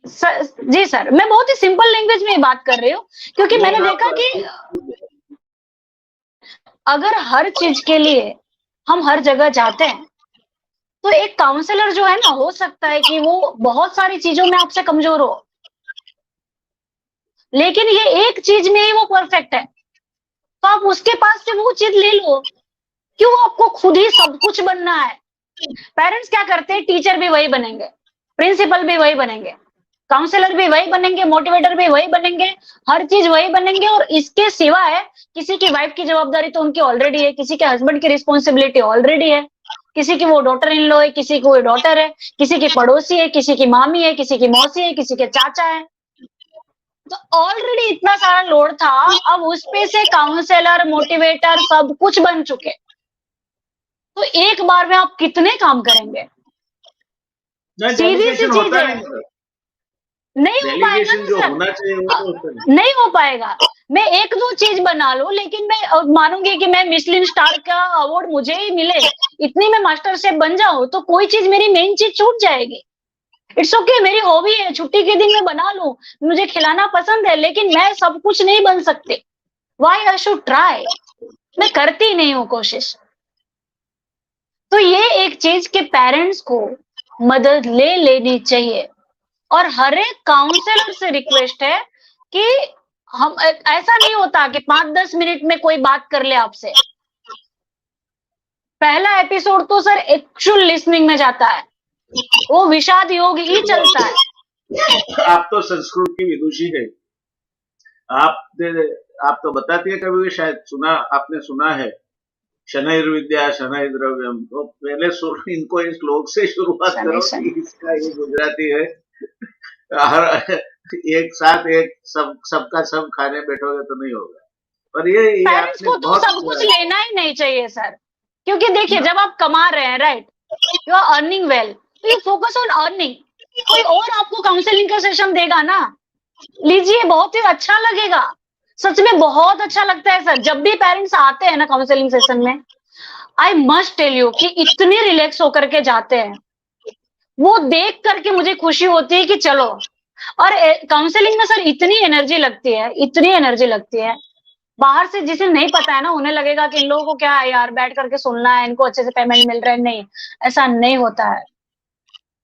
जी सर, मैं बहुत ही सिंपल लैंग्वेज में बात कर रही हूँ, क्योंकि मैंने नहीं, देखा कि आप अगर हर चीज के लिए हम हर जगह जाते हैं, तो एक काउंसलर जो है ना, हो सकता है कि वो बहुत सारी चीजों में आपसे कमजोर हो, लेकिन ये एक चीज में ही वो परफेक्ट है, तो आप उसके पास से वो चीज ले लो। क्यों आपको खुद ही सब कुछ बनना है? पेरेंट्स क्या करते हैं, टीचर भी वही बनेंगे, प्रिंसिपल भी वही बनेंगे, काउंसलर भी वही बनेंगे, मोटिवेटर भी वही बनेंगे, हर चीज वही बनेंगे। और इसके सिवाय किसी की वाइफ की जवाबदारी तो उनकी ऑलरेडी है, किसी के हस्बैंड की रिस्पॉन्सिबिलिटी ऑलरेडी है, किसी की वो डॉटर इन लॉ है, किसी की वो डॉटर है, किसी की पड़ोसी है, किसी की मामी है, किसी की मौसी है, किसी के चाचा है। तो ऑलरेडी इतना सारा लोड था, अब उस पे से काउंसलर, मोटिवेटर सब कुछ बन चुके, तो एक बार में आप कितने काम करेंगे? सीधी सी डेलीगेशन चीज होता है, नहीं सर। नहीं हो पाएगा डेलीगेशन ना जो सर। होना चाहिए वो तो होता नहीं। नहीं हो पाएगा। मैं एक दो चीज बना लूं, लेकिन मैं मानूंगी कि मैं मिशलिन स्टार का अवार्ड मुझे ही मिले, इतनी मैं मास्टर शेफ बन जाऊं, तो कोई चीज, मेरी मेन चीज छूट जाएगी। इट्स ओके, मेरी हॉबी है, छुट्टी के दिन मैं बना लूं, मुझे खिलाना पसंद है, लेकिन मैं सब कुछ नहीं बन सकती। Why I should try? मैं करती नहीं हूँ कोशिश। तो ये एक चीज के पेरेंट्स को मदद ले लेनी चाहिए। और हर एक काउंसलर से रिक्वेस्ट है कि हम, ऐसा नहीं होता कि 5-10 मिनट में कोई बात कर ले आपसे। पहला एपिसोड तो सर एक्चुअल लिसनिंग में जाता है, वो विषाद योग ही चलता है। आप तो संस्कृत की विदुषी है। आप तो बताती है कभी भी, शायद सुना, आपने सुना है शनैर्विद्या शनैः द्रव्यम। तो पहले इनको इस श्लोक से शुरुआत शनि करो शनि कि इसका ये गुजराती है। हर एक साथ एक सबका सब खाने बैठोगे तो नहीं होगा। पर ये पेरेंट्स आपने को तो बहुत सब कुछ लेना ही नहीं चाहिए सर, क्योंकि देखिए ना, जब आप कमा रहे हैं, right, you are earning well, तो यू फोकस ऑन अर्निंग। कोई और आपको काउंसलिंग का सेशन देगा ना, लीजिए, बहुत ही अच्छा लगेगा। सच में बहुत अच्छा लगता है सर, जब भी पेरेंट्स आते हैं ना काउंसलिंग सेशन में, आई मस्ट टेल यू कि इतने रिलैक्स होकर के जाते हैं। वो देख करके मुझे खुशी होती है कि चलो। और काउंसलिंग में सर इतनी एनर्जी लगती है, इतनी एनर्जी लगती है। बाहर से जिसे नहीं पता है ना, उन्हें लगेगा कि इन लोगों को क्या है यार, बैठ करके सुनना है, इनको अच्छे से पेमेंट मिल रहा है। नहीं, ऐसा नहीं होता है।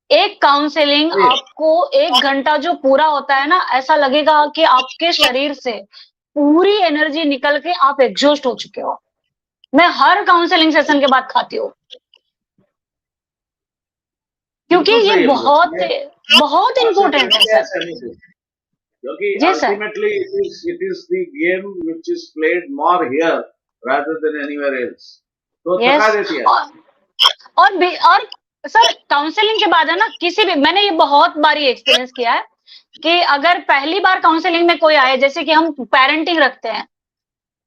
एक काउंसलिंग ये आपको 1 घंटा जो पूरा होता है ना, ऐसा लगेगा कि आपके शरीर से पूरी एनर्जी निकल के आप एग्जॉस्ट हो चुके हो। मैं हर काउंसलिंग सेशन के बाद खाती हूँ, क्योंकि बिल्कुल ये सही है मैडम, बहुत ये बहुत आपसे इंपॉर्टेंट है मिलके सर। ऐसा नहीं है, क्योंकि जी sir. Ultimately it is the game which is played more here rather than anywhere else. तो थका यस। देती है। और सर काउंसलिंग के बाद है ना, किसी भी, मैंने ये बहुत बार ये एक्सपीरियंस किया है कि अगर पहली बार काउंसलिंग में कोई आए, जैसे कि हम पेरेंटिंग रखते हैं,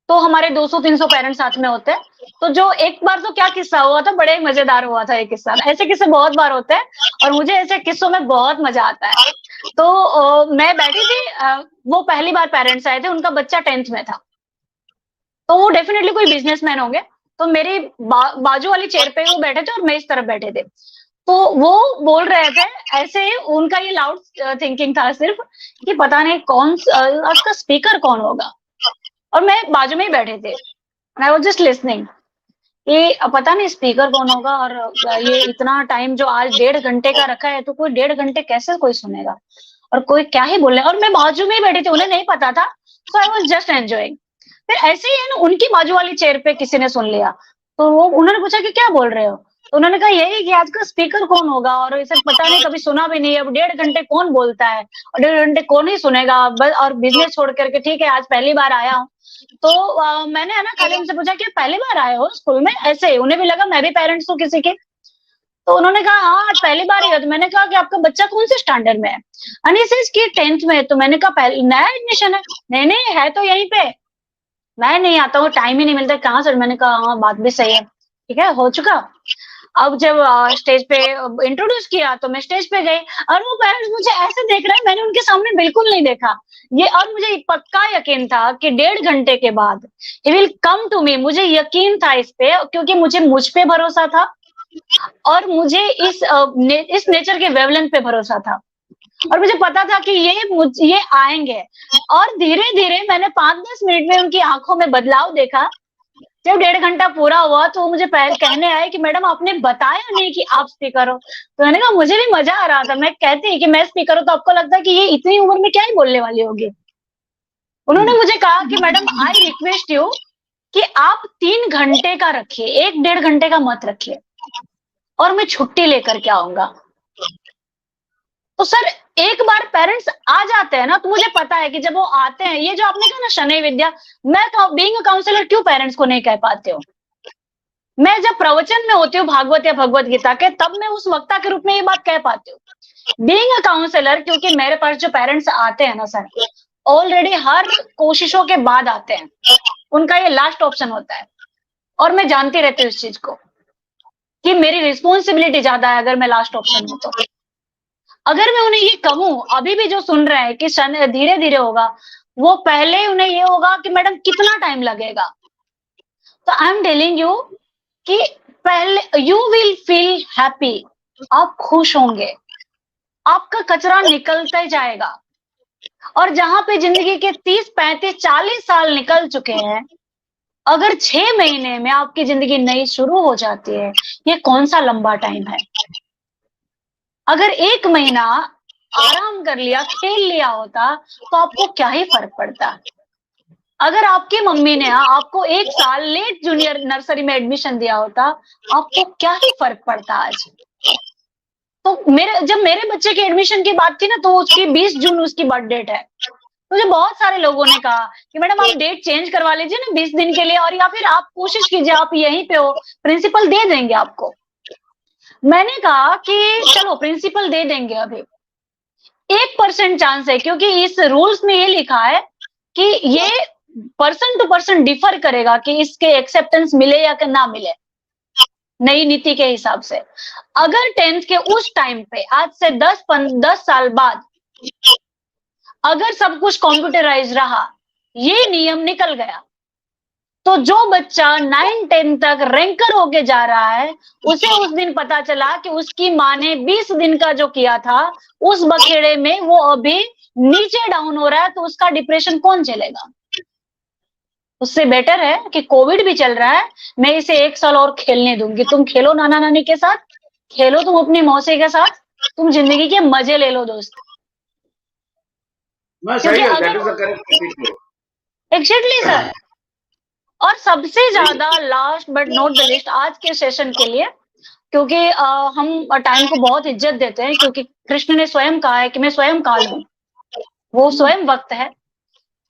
तो हमारे 200-300 पेरेंट्स साथ में होते हैं। तो जो एक बार तो क्या किस्सा हुआ था, बड़े मजेदार हुआ था एक किस्सा। ऐसे किस्से बहुत बार होते हैं और मुझे ऐसे किस्सों में बहुत मजा आता है। तो मैं बैठी थी, वो पहली बार पेरेंट्स आए थे, उनका बच्चा 10th में था। तो वो डेफिनेटली कोई बिजनेसमैन होंगे। तो मेरी बाजू वाली चेयर पे वो बैठे थे और मैं इस तरफ बैठे थे। तो वो बोल रहे थे ऐसे, उनका ये लाउड थिंकिंग था सिर्फ कि पता नहीं कौन उसका स्पीकर कौन होगा। और मैं बाजू में ही बैठे थे, आई वाज जस्ट लिसनिंग कि पता नहीं स्पीकर कौन होगा। और ये इतना टाइम जो आज 1.5 घंटे का रखा है, तो कोई 1.5 घंटे कैसे कोई सुनेगा, और कोई क्या ही बोले। और मैं बाजू में ही बैठी थी, उन्हें नहीं पता था। सो आई वाज जस्ट एंजॉयिंग। फिर ऐसे ही है ना, उनकी बाजू वाली चेयर पे किसी ने सुन लिया। तो वो उन्होंने पूछा कि क्या बोल रहे हो। तो उन्होंने कहा यही कि आज का स्पीकर कौन होगा, और इसे पता नहीं, कभी सुना भी नहीं। अब 1.5 घंटे कौन बोलता है, और 1.5 घंटे कौन ही सुनेगा। और बिजनेस छोड़ करके, ठीक है आज पहली बार आया हूँ। तो मैंने है ना खाली उनसे पूछा कि पहली बार आए हो स्कूल में, ऐसे उन्हें भी लगा मैं भी पेरेंट्स हूँ किसी के। तो उन्होंने कहा हाँ आज पहली बार ही है। तो मैंने कहा कि आपका बच्चा कौन से स्टैंडर्ड में है। अनी से इसकी 10th में है। तो मैंने कहा पहले नया एडमिशन है। नहीं नहीं, है तो यहीं पे। मैं नहीं आता हूँ, टाइम ही नहीं मिलता। कहाँ सर। मैंने कहा हाँ बात भी सही है, ठीक है हो चुका। अब जब स्टेज पे इंट्रोड्यूस किया, तो मैं स्टेज पे गई, और वो पेरेंट्स मुझे ऐसे देख रहे हैं, मैंने उनके सामने बिल्कुल नहीं देखा ये। और मुझे पक्का यकीन था कि 1.5 घंटे के बाद he will come to me. मुझे यकीन था इस पे, क्योंकि मुझे मुझ पे भरोसा था, और मुझे इस नेचर के वेवलेंथ पे भरोसा था। और मुझे पता था कि ये आएंगे। और धीरे धीरे मैंने 5-10 मिनट में उनकी आंखों में बदलाव देखा। जब 1.5 घंटा पूरा हुआ, तो वो मुझे कहने आए कि मैडम आपने बताया नहीं कि आप स्पीकर हो। तो मैंने कहा मुझे भी मजा आ रहा था। मैं कहती कि मैं स्पीकर हूं, तो आपको लगता है कि ये इतनी उम्र में क्या ही बोलने वाली होगी। उन्होंने मुझे कहा कि मैडम आई रिक्वेस्ट यू कि आप 3 घंटे का रखिए, 1-1.5 घंटे का मत रखिए, और मैं छुट्टी लेकर के आऊंगा। तो सर एक बार पेरेंट्स आ जाते हैं ना, तो मुझे पता है कि जब वो आते हैं, ये जो आपने कहा ना शनै विद्या, मैं बीइंग अ काउंसलर क्यों पेरेंट्स को नहीं कह पाती हूँ। मैं जब प्रवचन में होती हूँ भागवत या भगवत गीता के, तब मैं उस वक्ता के रूप में ये बात कह पाती हूँ। बीइंग अ काउंसलर, क्योंकि मेरे पास जो पेरेंट्स आते हैं ना सर, ऑलरेडी हर कोशिशों के बाद आते हैं, उनका ये लास्ट ऑप्शन होता है। और मैं जानती रहती हूँ इस चीज को कि मेरी रिस्पॉन्सिबिलिटी ज्यादा है अगर मैं लास्ट ऑप्शन हूं तो। अगर मैं उन्हें ये कहूं, अभी भी जो सुन रहे हैं कि धीरे धीरे होगा, वो पहले उन्हें ये होगा कि मैडम कितना टाइम लगेगा। तो आई एम टेलिंग यू कि पहले यू विल फील हैप्पी, आप खुश होंगे, आपका कचरा निकलता ही जाएगा। और जहां पे जिंदगी के 30-35-40 साल निकल चुके हैं, अगर 6 महीने में आपकी जिंदगी नई शुरू हो जाती है, ये कौन सा लंबा टाइम है। अगर 1 महीना आराम कर लिया, खेल लिया होता, तो आपको क्या ही फर्क पड़ता। अगर आपकी मम्मी ने आपको 1 साल लेट जूनियर नर्सरी में एडमिशन दिया होता, आपको क्या ही फर्क पड़ता आज। तो जब मेरे बच्चे के एडमिशन की बात थी ना, तो उसकी 20 जून उसकी बर्थ डेट है। मुझे बहुत सारे लोगों ने कहा कि मैडम आप डेट चेंज करवा लीजिए ना 20 दिन के लिए, और या फिर आप कोशिश कीजिए आप यहीं पे हो, प्रिंसिपल दे देंगे आपको। मैंने कहा कि चलो प्रिंसिपल दे देंगे अभी, 1% चांस है, क्योंकि इस रूल्स में ये लिखा है कि ये पर्सन टू पर्सन डिफर करेगा कि इसके एक्सेप्टेंस मिले या कि ना मिले, नई नीति के हिसाब से। अगर 10th के उस टाइम पे आज से 10 साल बाद अगर सब कुछ कंप्यूटराइज रहा, ये नियम निकल गया, तो जो बच्चा 9-10 तक रैंकर होके जा रहा है, उसे उस दिन पता चला कि उसकी माँ ने 20 दिन का जो किया था, उस बखेड़े में वो अभी नीचे डाउन हो रहा है, तो उसका डिप्रेशन कौन झेलेगा? उससे बेटर है कि कोविड भी चल रहा है, मैं इसे 1 साल और खेलने दूंगी। तुम खेलो नाना नानी के साथ, खेलो तुम अपनी मौसी के साथ, तुम जिंदगी के मजे ले लो दोस्त। मैं क्योंकि सही है, दैट अगर is the correct. Exactly sir. और सबसे ज्यादा last but not the list आज के सेशन के लिए, क्योंकि हम टाइम को बहुत इज्जत देते हैं, क्योंकि कृष्ण ने स्वयं कहा है कि मैं स्वयं काल हूँ, वो स्वयं वक्त है।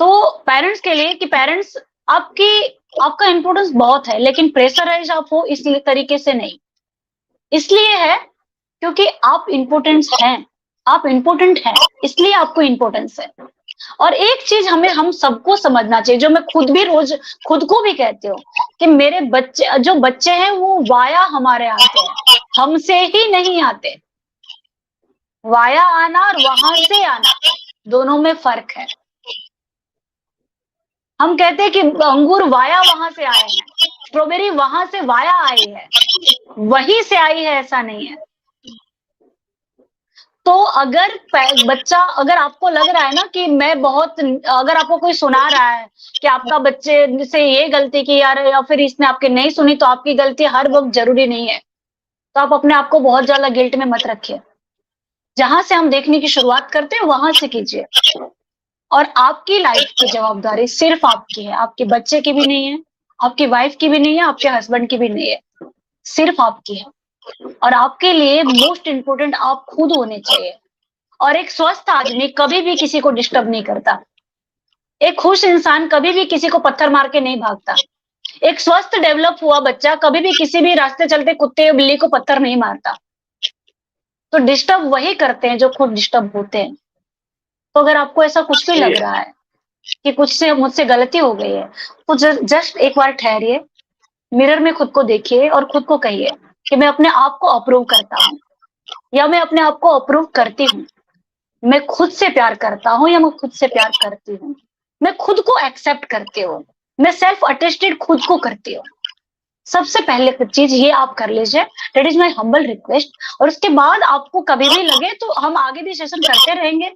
तो पेरेंट्स के लिए कि पेरेंट्स आपका इम्पोर्टेंस बहुत है, लेकिन प्रेशराइज आप हो इस तरीके से नहीं। इसलिए है क्योंकि आप इम्पोर्टेंस हैं, आप इम्पोर्टेंट हैं, इसलिए आपको इम्पोर्टेंस है। और एक चीज हम सबको समझना चाहिए, जो मैं खुद भी रोज खुद को भी कहती हूँ, कि मेरे बच्चे जो बच्चे हैं वो वाया हमारे आते हैं, हमसे ही नहीं आते। वाया आना और वहां से आना, दोनों में फर्क है। हम कहते हैं कि अंगूर वाया वहां से आए हैं, स्ट्रॉबेरी वहां से वाया आई है, वहीं से आई है ऐसा नहीं है। तो अगर बच्चा, अगर आपको लग रहा है ना कि मैं बहुत, अगर आपको कोई सुना रहा है कि आपका बच्चे से ये गलती की यार, या फिर इसने आपकी नहीं सुनी, तो आपकी गलती हर वक्त जरूरी नहीं है। तो आप अपने आप को बहुत ज्यादा गिल्ट में मत रखिए। जहां से हम देखने की शुरुआत करते हैं वहां से कीजिए। और आपकी लाइफ की जवाबदारी सिर्फ आपकी है, आपके बच्चे की भी नहीं है, आपकी वाइफ की भी नहीं है, आपके हस्बैंड की भी नहीं है, सिर्फ आपकी है। और आपके लिए मोस्ट इंपोर्टेंट आप खुद होने चाहिए। और एक स्वस्थ आदमी कभी भी किसी को डिस्टर्ब नहीं करता। एक खुश इंसान कभी भी किसी को पत्थर मार के नहीं भागता। एक स्वस्थ डेवलप हुआ बच्चा कभी भी किसी भी रास्ते चलते कुत्ते या बिल्ली को पत्थर नहीं मारता। तो डिस्टर्ब वही करते हैं जो खुद डिस्टर्ब होते हैं। तो अगर आपको ऐसा कुछ भी सही लग है। रहा है कि कुछ से मुझसे गलती हो गई है, तो जस्ट एक बार ठहरिए, मिरर में खुद को देखिए और खुद को कहिए कि मैं अपने आप को अप्रूव करता हूँ, या मैं अपने आप को अप्रूव करती हूँ। मैं खुद से प्यार करता हूँ या मैं खुद से प्यार करती हूँ। मैं खुद को एक्सेप्ट करती हूँ, मैं सेल्फ अटेस्टेड खुद को करती हूँ। सबसे पहले चीज ये आप कर लीजिए, that is my humble request. और उसके बाद आपको कभी भी लगे तो हम आगे भी सेशन करते रहेंगे।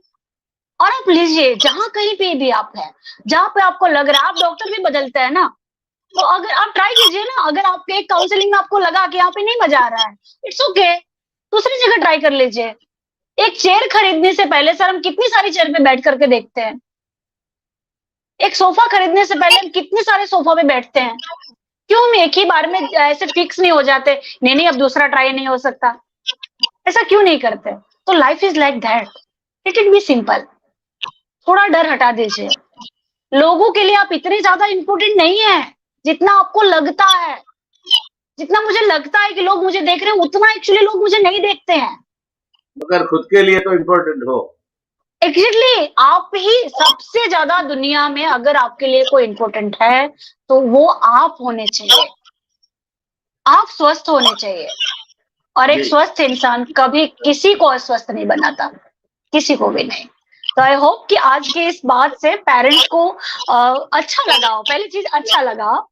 और आप लीजिए जहां कहीं पे भी आप हैं, जहां पे आपको लग रहा है, आप डॉक्टर भी बदलते हैं ना, तो अगर आप ट्राई कीजिए ना, अगर आपके एक काउंसलिंग में आपको लगा कि यहाँ पे नहीं मजा आ रहा है, इट्स ओके, दूसरी जगह ट्राई कर लीजिए। एक चेयर खरीदने से पहले सर हम कितनी सारी चेयर पे बैठ करके देखते हैं। एक सोफा खरीदने से पहले हम कितने सारे सोफा पे बैठते हैं। क्यों हम एक ही बार में ऐसे फिक्स नहीं हो जाते, नहीं नहीं अब दूसरा ट्राई नहीं हो सकता, ऐसा क्यों नहीं करते? तो life is like that, let it be simple. थोड़ा डर हटा दीजिए। लोगों के लिए आप इतने ज्यादा इंपॉर्टेंट नहीं है जितना आपको लगता है। जितना मुझे लगता है कि लोग मुझे देख रहे हैं, उतना एक्चुअली लोग मुझे नहीं देखते हैं। मगर खुद के लिए तो इम्पोर्टेंट हो। एग्जैक्टली आप ही सबसे ज्यादा दुनिया में, अगर आपके लिए कोई इंपॉर्टेंट है तो वो आप होने चाहिए। आप स्वस्थ होने चाहिए। और एक जी। स्वस्थ इंसान कभी किसी को अस्वस्थ नहीं बनाता, किसी को भी नहीं। तो आई होप कि आज की इस बात से पेरेंट्स को अच्छा लगा हो, पहली चीज अच्छा लगा हो,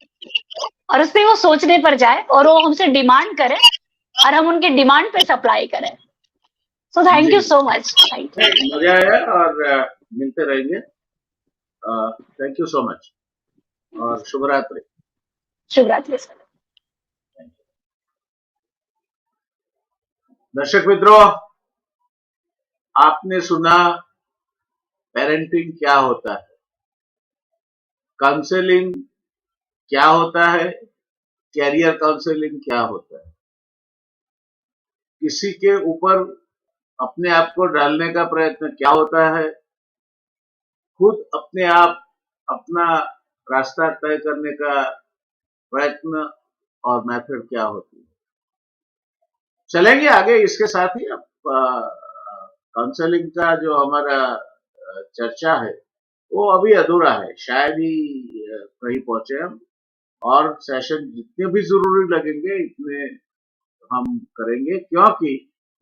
और उससे वो सोचने पर जाए और वो हमसे डिमांड करे और हम उनके डिमांड पे सप्लाई करें। So thank ji, you so much. Thank you. नहीं, मजा आया और मिलते रहेंगे। थैंक यू सो मच और शुभ रात्रि। शुभ रात्रि सर। दर्शक मित्रों, आपने सुना पेरेंटिंग क्या होता है, काउंसलिंग क्या होता है, कैरियर काउंसलिंग क्या होता है। किसी के ऊपर अपने आप को डालने का प्रयत्न क्या होता है, खुद अपने आप अपना रास्ता तय करने का प्रयत्न और मेथड क्या होती है। चलेंगे आगे इसके साथ ही। अब काउंसलिंग का जो हमारा चर्चा है वो अभी अधूरा है, शायद ही कहीं पहुंचे हम। और सेशन जितने भी जरूरी लगेंगे इतने हम करेंगे, क्योंकि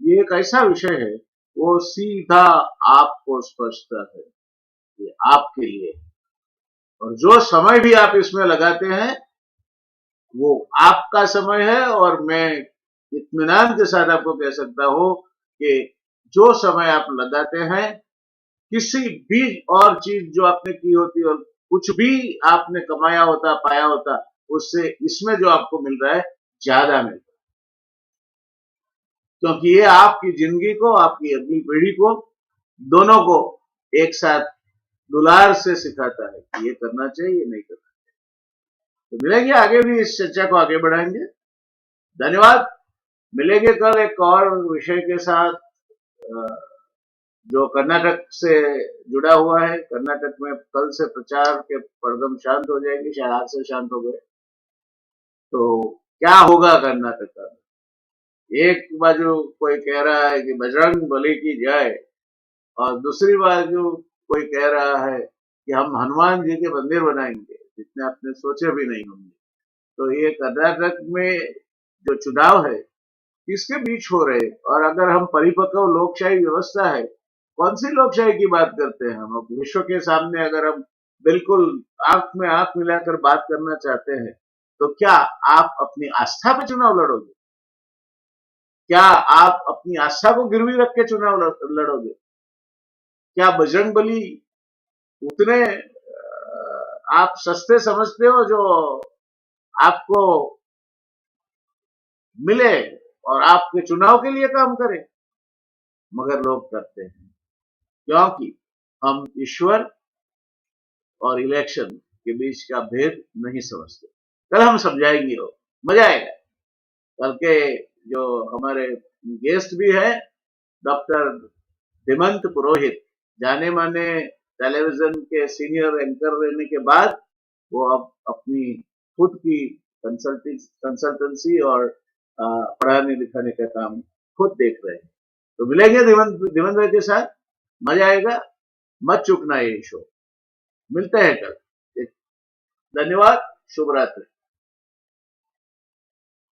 ये एक ऐसा विषय है वो सीधा आपको स्पष्ट है, ये आपके लिए। और जो समय भी आप इसमें लगाते हैं वो आपका समय है, और मैं इत्मीनान के साथ आपको कह सकता हूं कि जो समय आप लगाते हैं किसी भी और चीज जो आपने की होती और कुछ भी आपने कमाया होता पाया होता उससे इसमें जो आपको मिल रहा है ज्यादा मिल रहा है, क्योंकि ये आपकी जिंदगी को, आपकी अगली पीढ़ी को, दोनों को एक साथ दुलार से सिखाता है कि ये करना चाहिए, ये नहीं करना। तो मिलेंगे आगे भी, इस चर्चा को आगे बढ़ाएंगे। धन्यवाद। मिलेंगे कल एक और विषय के साथ जो कर्नाटक से जुड़ा हुआ है। कर्नाटक में कल से प्रचार के पड़गम शांत हो जाएंगे, शायद आज से शांत हो गए। तो क्या होगा कर्नाटक का? एक बाजू कोई कह रहा है कि बजरंग बली की जय, और दूसरी बाजू कोई कह रहा है कि हम हनुमान जी के मंदिर बनाएंगे, जितने आपने सोचे भी नहीं होंगे। तो ये कर्नाटक में जो चुनाव है किसके बीच हो रहे, और अगर हम परिपक्व लोकशाही व्यवस्था है, कौन सी लोकशाही की बात करते हैं हम? विश्व के सामने अगर हम बिल्कुल आंख में आंख मिलाकर बात करना चाहते हैं, तो क्या आप अपनी आस्था पे चुनाव लड़ोगे? क्या आप अपनी आस्था को गिरवी रख के चुनाव लड़ोगे? क्या बजरंगबली उतने आप सस्ते समझते हो जो आपको मिले और आपके चुनाव के लिए काम करे? मगर लोग करते हैं, क्योंकि हम ईश्वर और इलेक्शन के बीच का भेद नहीं समझते। कल हम समझाएंगे, हो मजा आएगा। कल के जो हमारे गेस्ट भी है, डॉक्टर हेमंत पुरोहित, जाने माने टेलीविजन के सीनियर एंकर रहने के बाद वो अब अपनी खुद की कंसल्टेंसी और पढ़ाने लिखाने का काम खुद देख रहे हैं। तो मिलेंगे हेमंत भाई के साथ, मजा आएगा। मत चूकना ये शो। मिलते हैं कल। धन्यवाद। शुभ रात्रि।